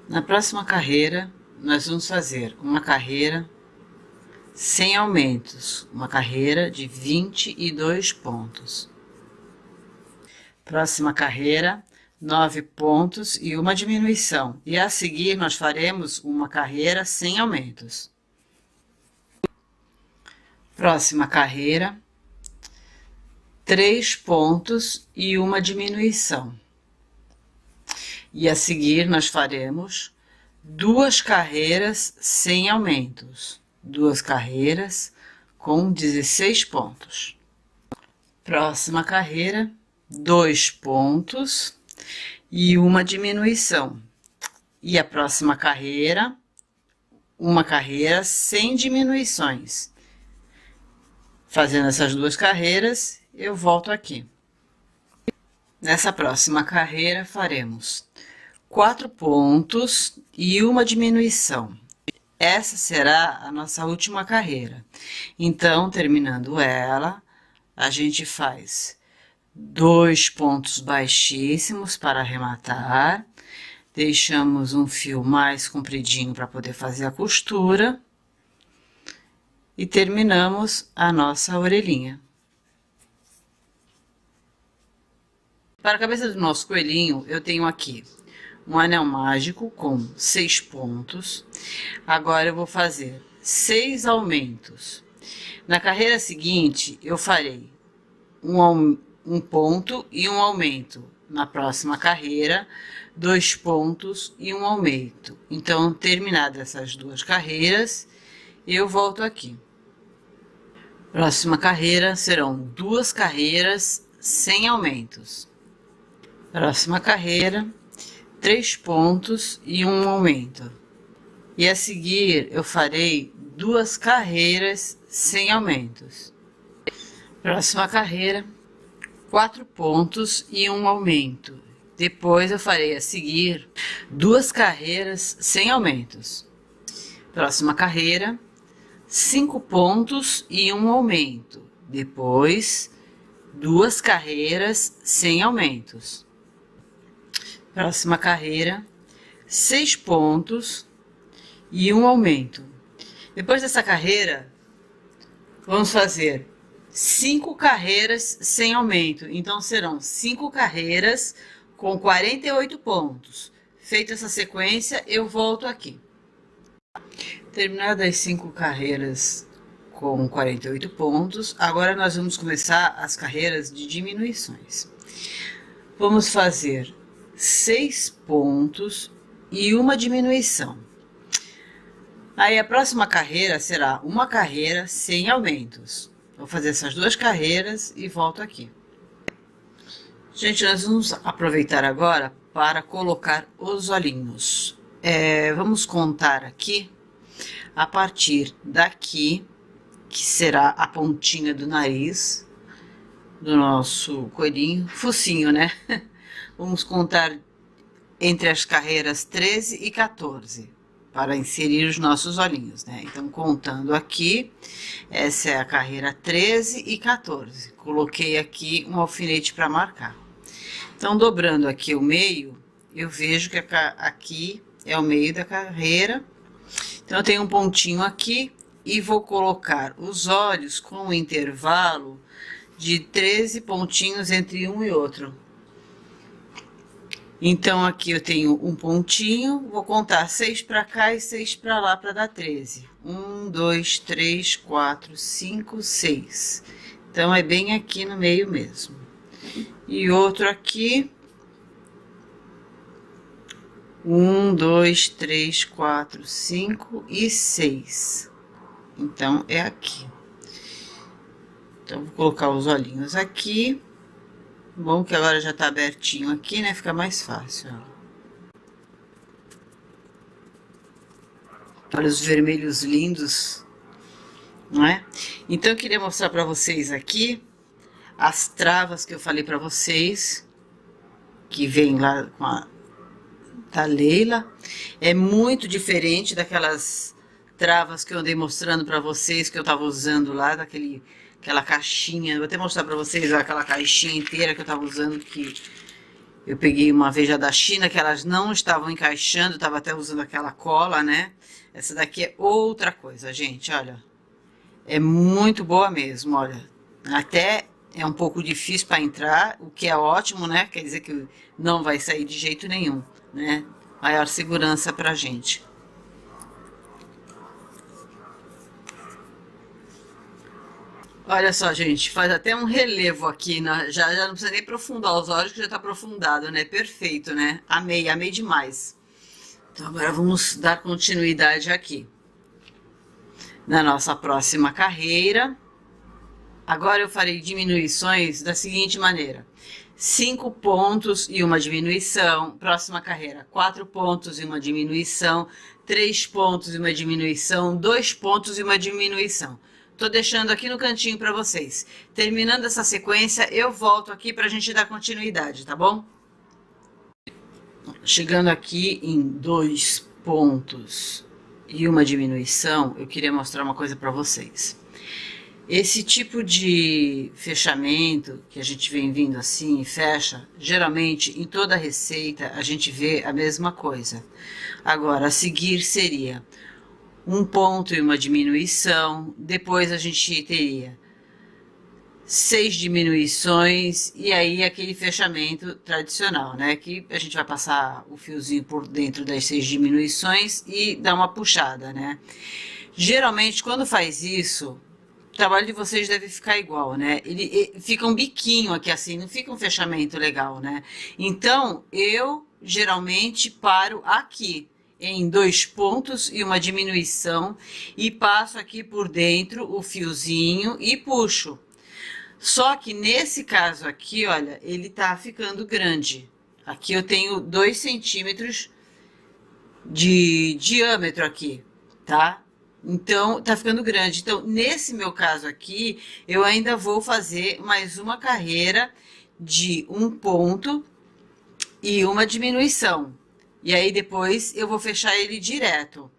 Na próxima carreira, nós vamos fazer uma carreira sem aumentos, uma carreira de 22 pontos. Próxima carreira, 9 pontos e uma diminuição. E a seguir, nós faremos uma carreira sem aumentos. Próxima carreira, 3 pontos e uma diminuição. E a seguir, nós faremos 2 carreiras sem aumentos. 2 carreiras com 16 pontos. Próxima carreira, 2 pontos e uma diminuição. E a próxima carreira, uma carreira sem diminuições. Fazendo essas 2 carreiras, eu volto aqui. Nessa próxima carreira, faremos 4 pontos e uma diminuição. Essa será a nossa última carreira. Então, terminando ela, a gente faz 2 pontos baixíssimos para arrematar. Deixamos um fio mais compridinho para poder fazer a costura. E terminamos a nossa orelhinha. Para a cabeça do nosso coelhinho, eu tenho aqui um anel mágico com 6 pontos. Agora eu vou fazer 6 aumentos. Na carreira seguinte, eu farei um ponto e um aumento. Na próxima carreira, 2 pontos e um aumento. Então, terminadas essas 2 carreiras, eu volto aqui. Próxima carreira serão 2 carreiras sem aumentos. Próxima carreira, 3 pontos e um aumento. E a seguir, eu farei 2 carreiras sem aumentos. Próxima carreira, 4 pontos e um aumento. Depois, eu farei a seguir 2 carreiras sem aumentos. Próxima carreira, 5 pontos e um aumento. Depois, 2 carreiras sem aumentos. Próxima carreira, 6 pontos e um aumento. Depois dessa carreira, vamos fazer 5 carreiras sem aumento. Então, serão 5 carreiras com 48 pontos. Feita essa sequência, eu volto aqui. Terminadas as 5 carreiras com 48 pontos, agora nós vamos começar as carreiras de diminuições. Vamos fazer 6 pontos e uma diminuição. Aí a próxima carreira será uma carreira sem aumentos. Vou fazer essas 2 carreiras e volto aqui. Gente, nós vamos aproveitar agora para colocar os olhinhos. Vamos contar aqui a partir daqui, que será a pontinha do nariz do nosso coelhinho, focinho, né? Vamos contar entre as carreiras 13 e 14 para inserir os nossos olhinhos, né? Então, contando aqui, essa é a carreira 13 e 14. Coloquei aqui um alfinete para marcar. Então, dobrando aqui o meio, eu vejo que aqui é o meio da carreira. Então, eu tenho um pontinho aqui e vou colocar os olhos com um intervalo de 13 pontinhos entre um e outro. Então, aqui eu tenho um pontinho, vou contar 6 para cá e 6 para lá para dar 13. 1, 2, 3, 4, 5, 6. Então, é bem aqui no meio mesmo. E outro aqui. 1, 2, 3, 4, 5 e 6. Então, é aqui. Então, vou colocar os olhinhos aqui. Bom que agora já tá abertinho aqui, né? Fica mais fácil, ó. Olha os vermelhos lindos, não é? Então, eu queria mostrar pra vocês aqui as travas que eu falei pra vocês, que vem lá com a da Leila. É muito diferente daquelas travas que eu andei mostrando pra vocês, que eu tava usando lá, aquela caixinha. Vou até mostrar pra vocês aquela caixinha inteira que eu tava usando, que eu peguei uma vez já da China, que elas não estavam encaixando, eu tava até usando aquela cola, né? Essa daqui é outra coisa, gente, olha. É muito boa mesmo, olha. Até é um pouco difícil para entrar, o que é ótimo, né? Quer dizer que não vai sair de jeito nenhum, né? Maior segurança pra gente. Olha só, gente, faz até um relevo aqui, né? Já não precisa nem aprofundar os olhos, que já tá aprofundado, né? Perfeito, né? Amei, amei demais. Então, agora vamos dar continuidade aqui. Na nossa próxima carreira. Agora eu farei diminuições da seguinte maneira. 5 pontos e uma diminuição. Próxima carreira, 4 pontos e uma diminuição. 3 pontos e uma diminuição. 2 pontos e uma diminuição. Tô deixando aqui no cantinho para vocês. Terminando essa sequência, eu volto aqui pra gente dar continuidade, tá bom? Chegando aqui em 2 pontos e uma diminuição, eu queria mostrar uma coisa para vocês. Esse tipo de fechamento que a gente vem vindo assim e fecha, geralmente em toda receita a gente vê a mesma coisa. Agora, a seguir seria um ponto e uma diminuição, depois a gente teria 6 diminuições e aí aquele fechamento tradicional, né? Que a gente vai passar o fiozinho por dentro das 6 diminuições e dar uma puxada, né? Geralmente, quando faz isso, o trabalho de vocês deve ficar igual, né? Ele fica um biquinho aqui assim, não fica um fechamento legal, né? Então, eu geralmente paro aqui em 2 pontos e uma diminuição e passo aqui por dentro o fiozinho e puxo. Só que nesse caso aqui, olha, ele tá ficando grande. Aqui eu tenho 2 centímetros de diâmetro aqui, tá? Então, tá ficando grande. Então, nesse meu caso aqui, eu ainda vou fazer mais uma carreira de 1 ponto e uma diminuição. E aí, depois, eu vou fechar ele direto.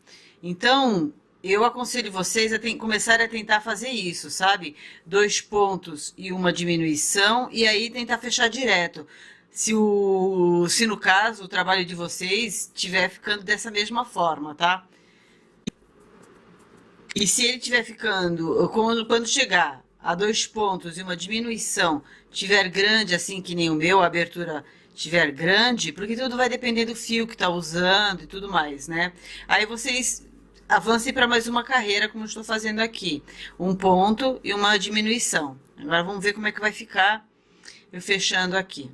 Então, eu aconselho vocês a começar a tentar fazer isso, sabe? 2 pontos e uma diminuição, e aí tentar fechar direto. se no caso o trabalho de vocês estiver ficando dessa mesma forma, tá? E se ele estiver ficando, quando chegar a 2 pontos e uma diminuição tiver grande, assim que nem o meu, a abertura tiver grande, porque tudo vai depender do fio que tá usando e tudo mais, né? Aí vocês avancem para mais uma carreira, como eu estou fazendo aqui. 1 ponto e uma diminuição. Agora vamos ver como é que vai ficar eu fechando aqui.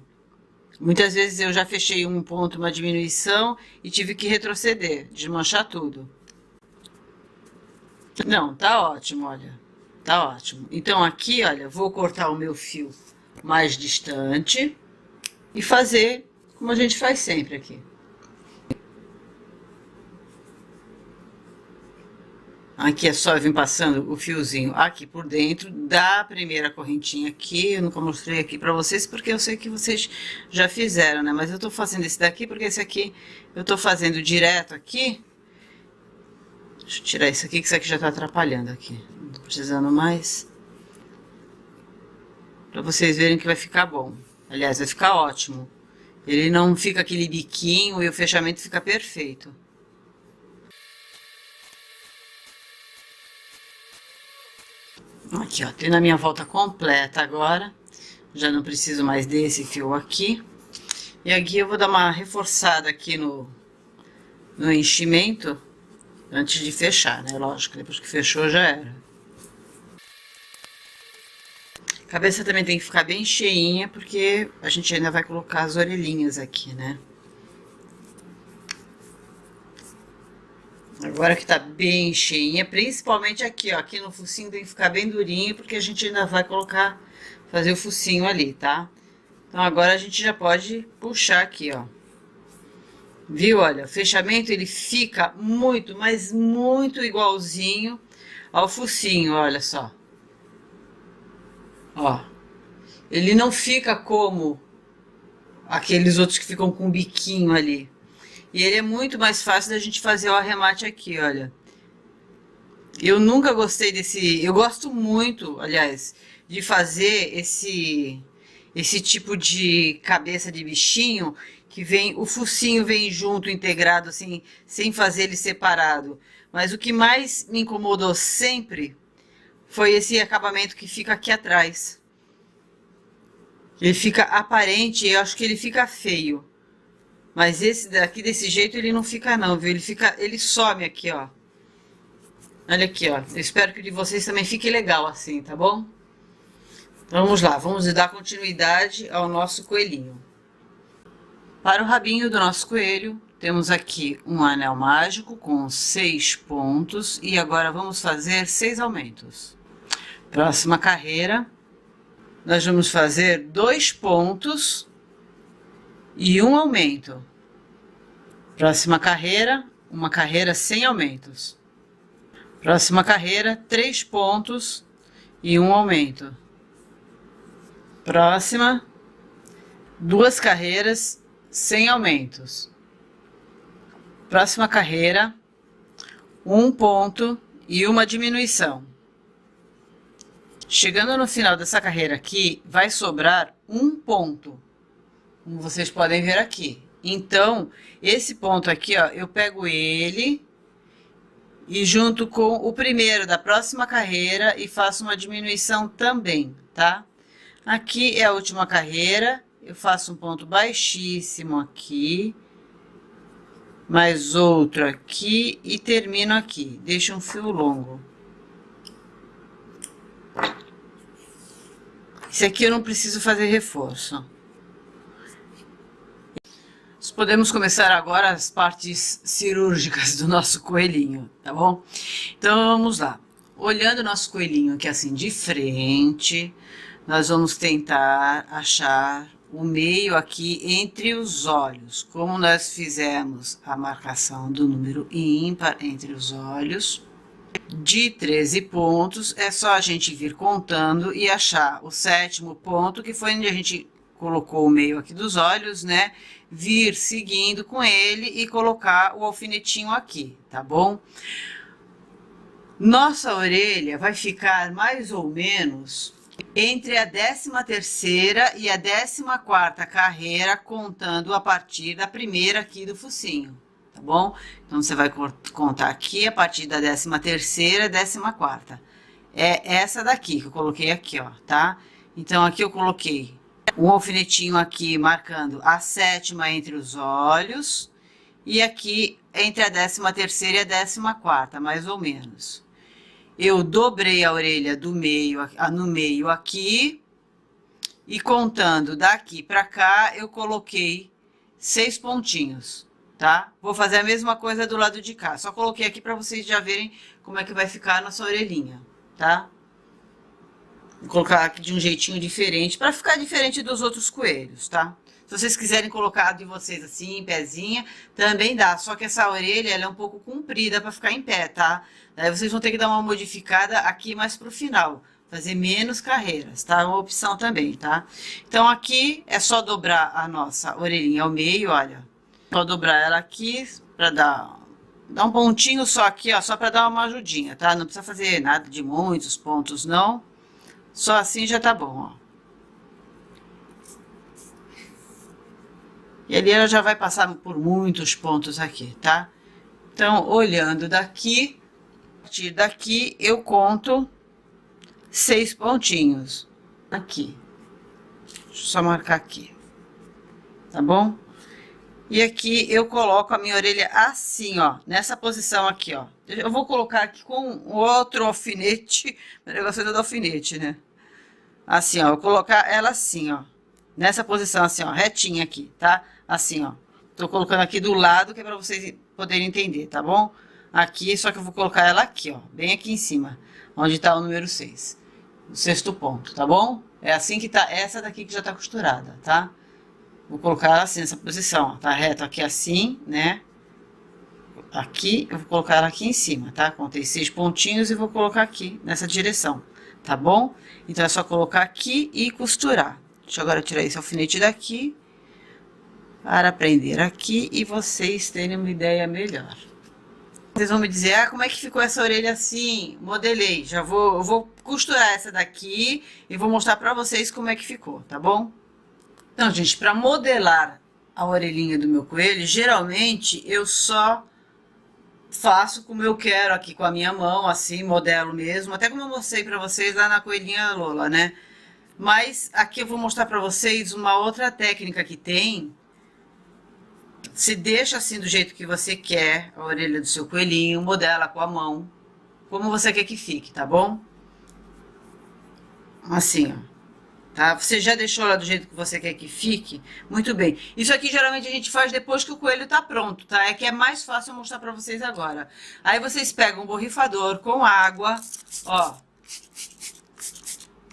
Muitas vezes eu já fechei 1 ponto, uma diminuição e tive que retroceder, desmanchar tudo. Não, tá ótimo, olha. Tá ótimo. Então aqui, olha, vou cortar o meu fio mais distante e fazer como a gente faz sempre aqui. Aqui é só eu vir passando o fiozinho aqui por dentro da primeira correntinha aqui. Eu nunca mostrei aqui pra vocês porque eu sei que vocês já fizeram, né? Mas eu tô fazendo esse daqui porque esse aqui eu tô fazendo direto aqui. Deixa eu tirar isso aqui, que isso aqui já tá atrapalhando aqui. Não tô precisando mais. Pra vocês verem que vai ficar bom. Aliás, vai ficar ótimo. Ele não fica aquele biquinho e o fechamento fica perfeito. Aqui, ó, tem a minha volta completa agora. Já não preciso mais desse fio aqui. E aqui eu vou dar uma reforçada aqui no enchimento antes de fechar, né? Lógico, depois que fechou já era. A cabeça também tem que ficar bem cheinha, porque a gente ainda vai colocar as orelhinhas aqui, né? Agora que tá bem cheinha, principalmente aqui, ó. Aqui no focinho tem que ficar bem durinho, porque a gente ainda vai colocar, fazer o focinho ali, tá? Então agora a gente já pode puxar aqui, ó. Viu? Olha, o fechamento ele fica muito, mas muito igualzinho ao focinho, olha só. Ó. Ele não fica como aqueles outros que ficam com o biquinho ali. E ele é muito mais fácil da gente fazer o arremate aqui, olha. Eu nunca gostei desse... Eu gosto muito, aliás, de fazer esse tipo de cabeça de bichinho que vem... O focinho vem junto, integrado, assim, sem fazer ele separado. Mas o que mais me incomodou sempre foi esse acabamento que fica aqui atrás. Ele fica aparente, eu acho que ele fica feio. Mas esse daqui, desse jeito, ele não fica não, viu? Ele some aqui, ó. Olha aqui, ó. Eu espero que o de vocês também fique legal assim, tá bom? Então, vamos lá, vamos dar continuidade ao nosso coelhinho. Para o rabinho do nosso coelho, temos aqui um anel mágico com 6 pontos. E agora vamos fazer 6 aumentos. Próxima carreira, nós vamos fazer 2 pontos e um aumento. Próxima carreira, uma carreira sem aumentos. Próxima carreira, 3 pontos e um aumento. Próxima, 2 carreiras sem aumentos. Próxima carreira, 1 ponto e uma diminuição. Chegando no final dessa carreira aqui, vai sobrar 1 ponto. Como vocês podem ver aqui. Então, esse ponto aqui, ó, eu pego ele e junto com o primeiro da próxima carreira e faço uma diminuição também, tá? Aqui é a última carreira, eu faço um ponto baixíssimo aqui, mais outro aqui e termino aqui. Deixo um fio longo. Esse aqui eu não preciso fazer reforço. Podemos começar agora as partes cirúrgicas do nosso coelhinho, tá bom? Então, vamos lá. Olhando o nosso coelhinho aqui assim de frente, nós vamos tentar achar o meio aqui entre os olhos. Como nós fizemos a marcação do número ímpar entre os olhos, de 13 pontos, é só a gente vir contando e achar o 7º ponto, que foi onde a gente colocou o meio aqui dos olhos, né? Vir seguindo com ele e colocar o alfinetinho aqui, tá bom? Nossa orelha vai ficar mais ou menos entre a 13ª e a 14ª carreira, contando a partir da primeira aqui do focinho, tá bom? Então, você vai contar aqui a partir da 13ª e 14ª. É essa daqui que eu coloquei aqui, ó, tá? Então, aqui eu coloquei um alfinetinho aqui marcando a 7ª entre os olhos e aqui entre a 13ª e a 14ª, mais ou menos. Eu dobrei a orelha do meio, no meio aqui, e contando daqui pra cá, eu coloquei 6 pontinhos, tá? Vou fazer a mesma coisa do lado de cá, só coloquei aqui pra vocês já verem como é que vai ficar a nossa orelhinha, tá? Vou colocar aqui de um jeitinho diferente, pra ficar diferente dos outros coelhos, tá? Se vocês quiserem colocar de vocês assim, em pezinha, também dá. Só que essa orelha, ela é um pouco comprida para ficar em pé, tá? Aí vocês vão ter que dar uma modificada aqui mais pro final. Fazer menos carreiras, tá? É uma opção também, tá? Então, aqui é só dobrar a nossa orelhinha ao meio, olha. Só dobrar ela aqui para dar um pontinho só aqui, ó. Só para dar uma ajudinha, tá? Não precisa fazer nada de muitos pontos, não. Só assim já tá bom, ó. E ali ela já vai passar por muitos pontos aqui, tá? Então, olhando daqui, a partir daqui eu conto 6 pontinhos. Aqui. Deixa eu só marcar aqui. Tá bom? E aqui eu coloco a minha orelha assim, ó. Nessa posição aqui, ó. Eu vou colocar aqui com outro alfinete. O negócio é todo alfinete, né? Assim, ó. Eu vou colocar ela assim, ó. Nessa posição assim, ó. Retinha aqui, tá? Assim, ó. Tô colocando aqui do lado, que é pra vocês poderem entender, tá bom? Aqui, só que eu vou colocar ela aqui, ó. Bem aqui em cima, onde tá o número 6. O 6º ponto, tá bom? É assim que tá essa daqui que já tá costurada, tá? Vou colocar ela assim, nessa posição, ó. Tá reto aqui assim, né? Aqui, eu vou colocar ela aqui em cima, tá? Contei 6 pontinhos e vou colocar aqui, nessa direção, tá bom? Então, é só colocar aqui e costurar. Deixa eu agora tirar esse alfinete daqui, para prender aqui e vocês terem uma ideia melhor. Vocês vão me dizer, ah, como é que ficou essa orelha assim? Modelei, eu vou costurar essa daqui e vou mostrar pra vocês como é que ficou, tá bom? Então, gente, pra modelar a orelhinha do meu coelho, geralmente eu só faço como eu quero aqui com a minha mão, assim, modelo mesmo, até como eu mostrei pra vocês lá na coelhinha Lola, né? Mas aqui eu vou mostrar pra vocês uma outra técnica que tem. Se deixa assim do jeito que você quer a orelha do seu coelhinho, modela com a mão, como você quer que fique, tá bom? Assim, ó, tá? Você já deixou ela do jeito que você quer que fique? Muito bem. Isso aqui geralmente a gente faz depois que o coelho tá pronto, tá? É que é mais fácil eu mostrar pra vocês agora. Aí vocês pegam um borrifador com água, ó,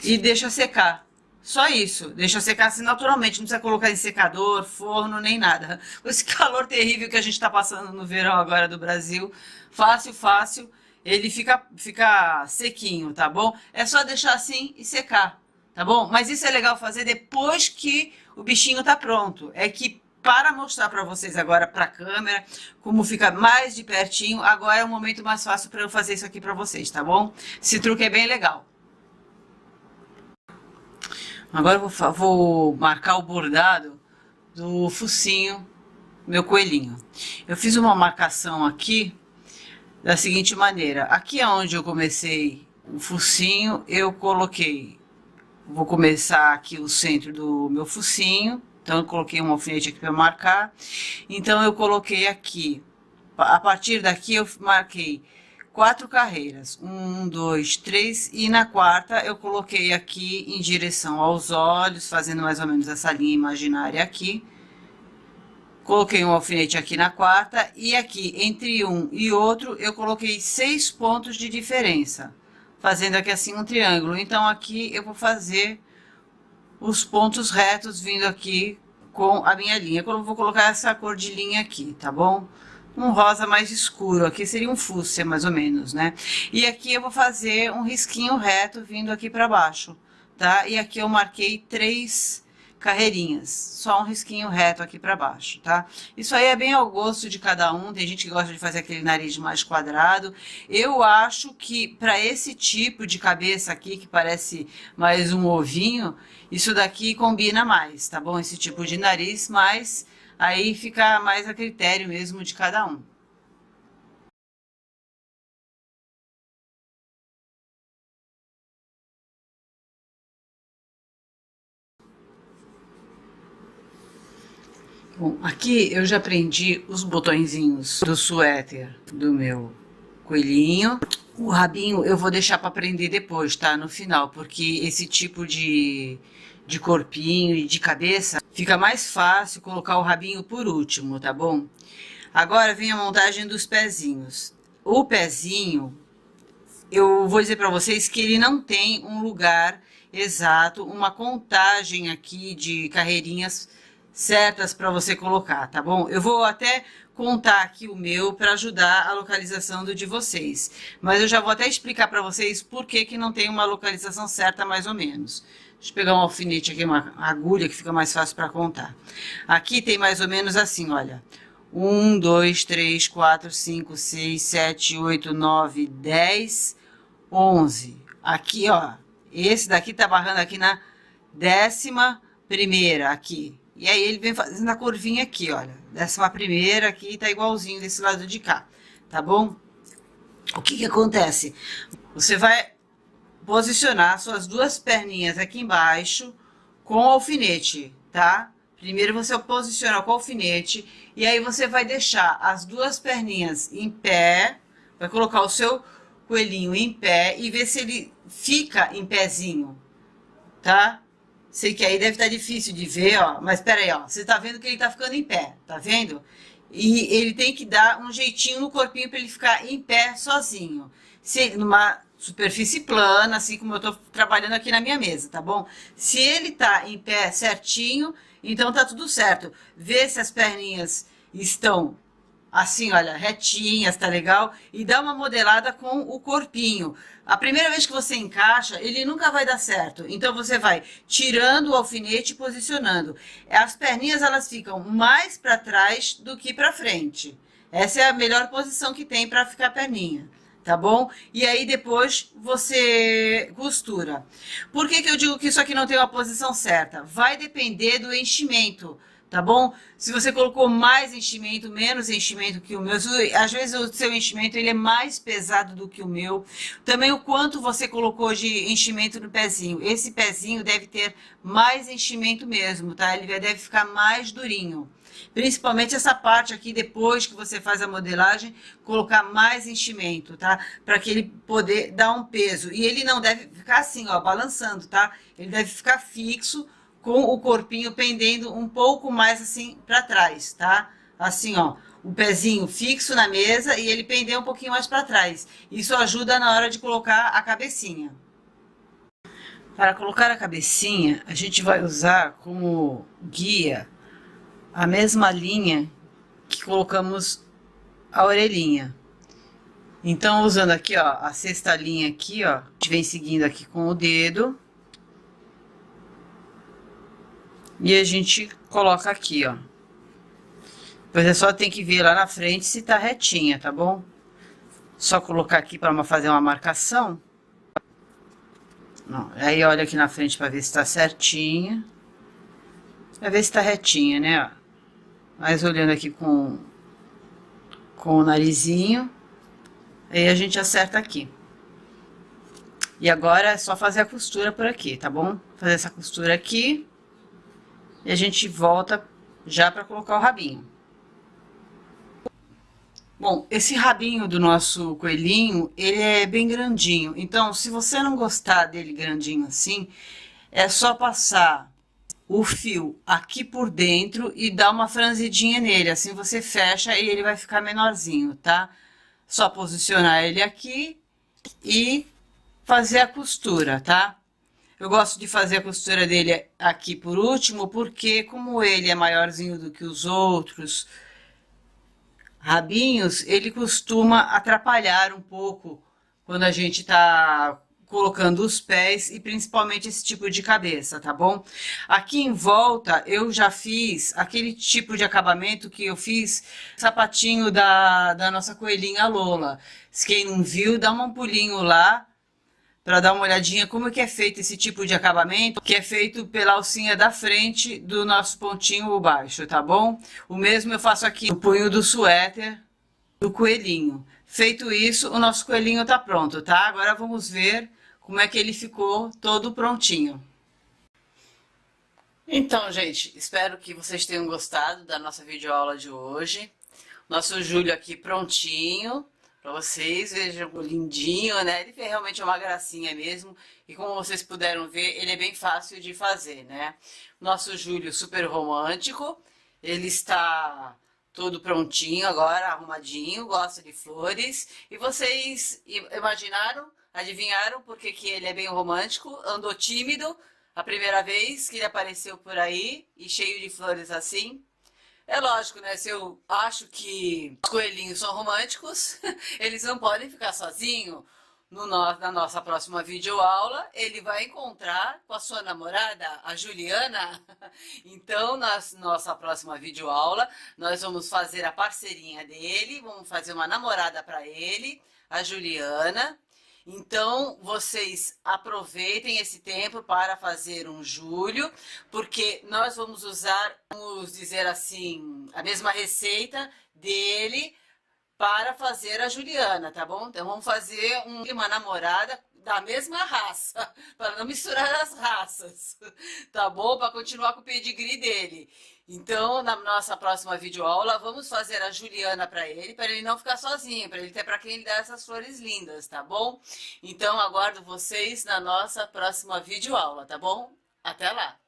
e deixa secar. Só isso, deixa secar assim naturalmente, não precisa colocar em secador, forno, nem nada. Com esse calor terrível que a gente tá passando no verão agora do Brasil, fácil, ele fica sequinho, tá bom? É só deixar assim e secar, tá bom? Mas isso é legal fazer depois que o bichinho tá pronto. É que para mostrar para vocês agora pra câmera, como fica mais de pertinho, agora é o momento mais fácil para eu fazer isso aqui para vocês, tá bom? Esse truque é bem legal. Agora eu vou marcar o bordado do focinho do meu coelhinho. Eu fiz uma marcação aqui da seguinte maneira. Aqui é onde eu comecei o focinho, eu coloquei... Vou começar aqui o centro do meu focinho. Então, eu coloquei um alfinete aqui para marcar. Então, eu coloquei aqui... A partir daqui, eu marquei 4 carreiras, 1, 2, 3, e na quarta eu coloquei aqui em direção aos olhos, fazendo mais ou menos essa linha imaginária aqui. Coloquei um alfinete aqui na quarta, e aqui entre um e outro eu coloquei 6 pontos de diferença, fazendo aqui assim um triângulo. Então, aqui eu vou fazer os pontos retos vindo aqui com a minha linha. Eu vou colocar essa cor de linha aqui, tá bom? Um rosa mais escuro, aqui seria um fúcsia mais ou menos, né? E aqui eu vou fazer um risquinho reto vindo aqui pra baixo, tá? E aqui eu marquei 3 carreirinhas, só um risquinho reto aqui para baixo, tá? Isso aí é bem ao gosto de cada um, tem gente que gosta de fazer aquele nariz mais quadrado. Eu acho que para esse tipo de cabeça aqui, que parece mais um ovinho, isso daqui combina mais, tá bom? Esse tipo de nariz, mas aí fica mais a critério mesmo de cada um. Bom, aqui eu já prendi os botõezinhos do suéter do meu coelhinho. O rabinho eu vou deixar para prender depois, tá? No final, porque esse tipo de corpinho e de cabeça fica mais fácil colocar o rabinho por último, tá bom? Agora vem a montagem dos pezinhos. O pezinho, eu vou dizer para vocês que ele não tem um lugar exato, uma contagem aqui de carreirinhas certas para você colocar, tá bom? Eu vou até contar aqui o meu para ajudar a localização do de vocês, mas eu já vou até explicar para vocês por que que não tem uma localização certa mais ou menos. Deixa eu pegar um alfinete aqui, uma agulha que fica mais fácil para contar. Aqui tem mais ou menos assim, olha. 1, 2, 3, 4, 5, 6, 7, 8, 9, 10, 11. Aqui, ó, esse daqui tá barrando aqui na 11ª aqui. E aí ele vem fazendo a curvinha aqui, olha. 11ª aqui tá igualzinho desse lado de cá, tá bom? O que que acontece? Você vai posicionar suas duas perninhas aqui embaixo com o alfinete, tá? Primeiro você posiciona com o alfinete e aí você vai deixar as duas perninhas em pé, vai colocar o seu coelhinho em pé e ver se ele fica em pezinho, tá? Sei que aí deve estar difícil de ver, ó, mas pera aí, ó, você tá vendo que ele tá ficando em pé, tá vendo? E ele tem que dar um jeitinho no corpinho para ele ficar em pé sozinho. Se numa superfície plana, assim como eu tô trabalhando aqui na minha mesa, tá bom? Se ele tá em pé certinho, então tá tudo certo. Vê se as perninhas estão assim, olha, retinhas, tá legal? E dá uma modelada com o corpinho. A primeira vez que você encaixa, ele nunca vai dar certo. Então você vai tirando o alfinete e posicionando. As perninhas, elas ficam mais para trás do que para frente. Essa é a melhor posição que tem para ficar a perninha, tá bom? E aí depois você costura. Por que que eu digo que isso aqui não tem uma posição certa? Vai depender do enchimento, tá bom? Se você colocou mais enchimento, menos enchimento que o meu, às vezes o seu enchimento ele é mais pesado do que o meu. Também o quanto você colocou de enchimento no pezinho. Esse pezinho deve ter mais enchimento mesmo, tá? Ele deve ficar mais durinho. Principalmente essa parte aqui, depois que você faz a modelagem, colocar mais enchimento, tá? Para que ele poder dar um peso. E ele não deve ficar assim, ó, balançando, tá? Ele deve ficar fixo, com o corpinho pendendo um pouco mais assim para trás, tá? Assim, ó, o pezinho fixo na mesa e ele pender um pouquinho mais para trás. Isso ajuda na hora de colocar a cabecinha. Para colocar a cabecinha, a gente vai usar como guia a mesma linha que colocamos a orelhinha. Então, usando aqui, ó, a sexta linha aqui, ó, a gente vem seguindo aqui com o dedo. E a gente coloca aqui, ó. Depois é só tem que ver lá na frente se tá retinha, tá bom? Só colocar aqui para fazer uma marcação. Não, aí olha aqui na frente para ver se tá certinha. Pra ver se tá retinha, né? Mas olhando aqui com o narizinho. Aí a gente acerta aqui. E agora é só fazer a costura por aqui, tá bom? Fazer essa costura aqui. E a gente volta já para colocar o rabinho. Bom, esse rabinho do nosso coelhinho, ele é bem grandinho. Então, se você não gostar dele grandinho assim, é só passar o fio aqui por dentro e dar uma franzidinha nele. Assim você fecha e ele vai ficar menorzinho, tá? Só posicionar ele aqui e fazer a costura, tá? Eu gosto de fazer a costura dele aqui por último, porque como ele é maiorzinho do que os outros rabinhos, ele costuma atrapalhar um pouco quando a gente tá colocando os pés e principalmente esse tipo de cabeça, tá bom? Aqui em volta eu já fiz aquele tipo de acabamento que eu fiz sapatinho da nossa coelhinha Lola. Se quem não viu, dá um pulinho lá para dar uma olhadinha como que é feito esse tipo de acabamento, que é feito pela alcinha da frente do nosso pontinho baixo, tá bom? O mesmo eu faço aqui no punho do suéter do coelhinho. Feito isso, o nosso coelhinho tá pronto, tá? Agora vamos ver como é que ele ficou todo prontinho. Então, gente, espero que vocês tenham gostado da nossa videoaula de hoje. Nosso Júlio aqui prontinho para vocês, vejam lindinho, né? Ele realmente é uma gracinha mesmo. E como vocês puderam ver, ele é bem fácil de fazer, né? Nosso Júlio super romântico, ele está todo prontinho agora, arrumadinho, gosta de flores. E vocês imaginaram, adivinharam por que que ele é bem romântico? Andou tímido a primeira vez que ele apareceu por aí e cheio de flores assim? É lógico, né? Se eu acho que os coelhinhos são românticos, eles não podem ficar sozinhos. Na nossa próxima videoaula, ele vai encontrar com a sua namorada, a Juliana. Então, na nossa próxima videoaula, nós vamos fazer a parceirinha dele, vamos fazer uma namorada para ele, a Juliana. Então, vocês aproveitem esse tempo para fazer um Júlio, porque nós vamos usar, vamos dizer assim, a mesma receita dele para fazer a Juliana, tá bom? Então, vamos fazer uma namorada da mesma raça, para não misturar as raças, tá bom? Para continuar com o pedigree dele. Então, na nossa próxima videoaula, vamos fazer a Juliana para ele não ficar sozinho, para ele ter para quem ele dá essas flores lindas, tá bom? Então, aguardo vocês na nossa próxima videoaula, tá bom? Até lá!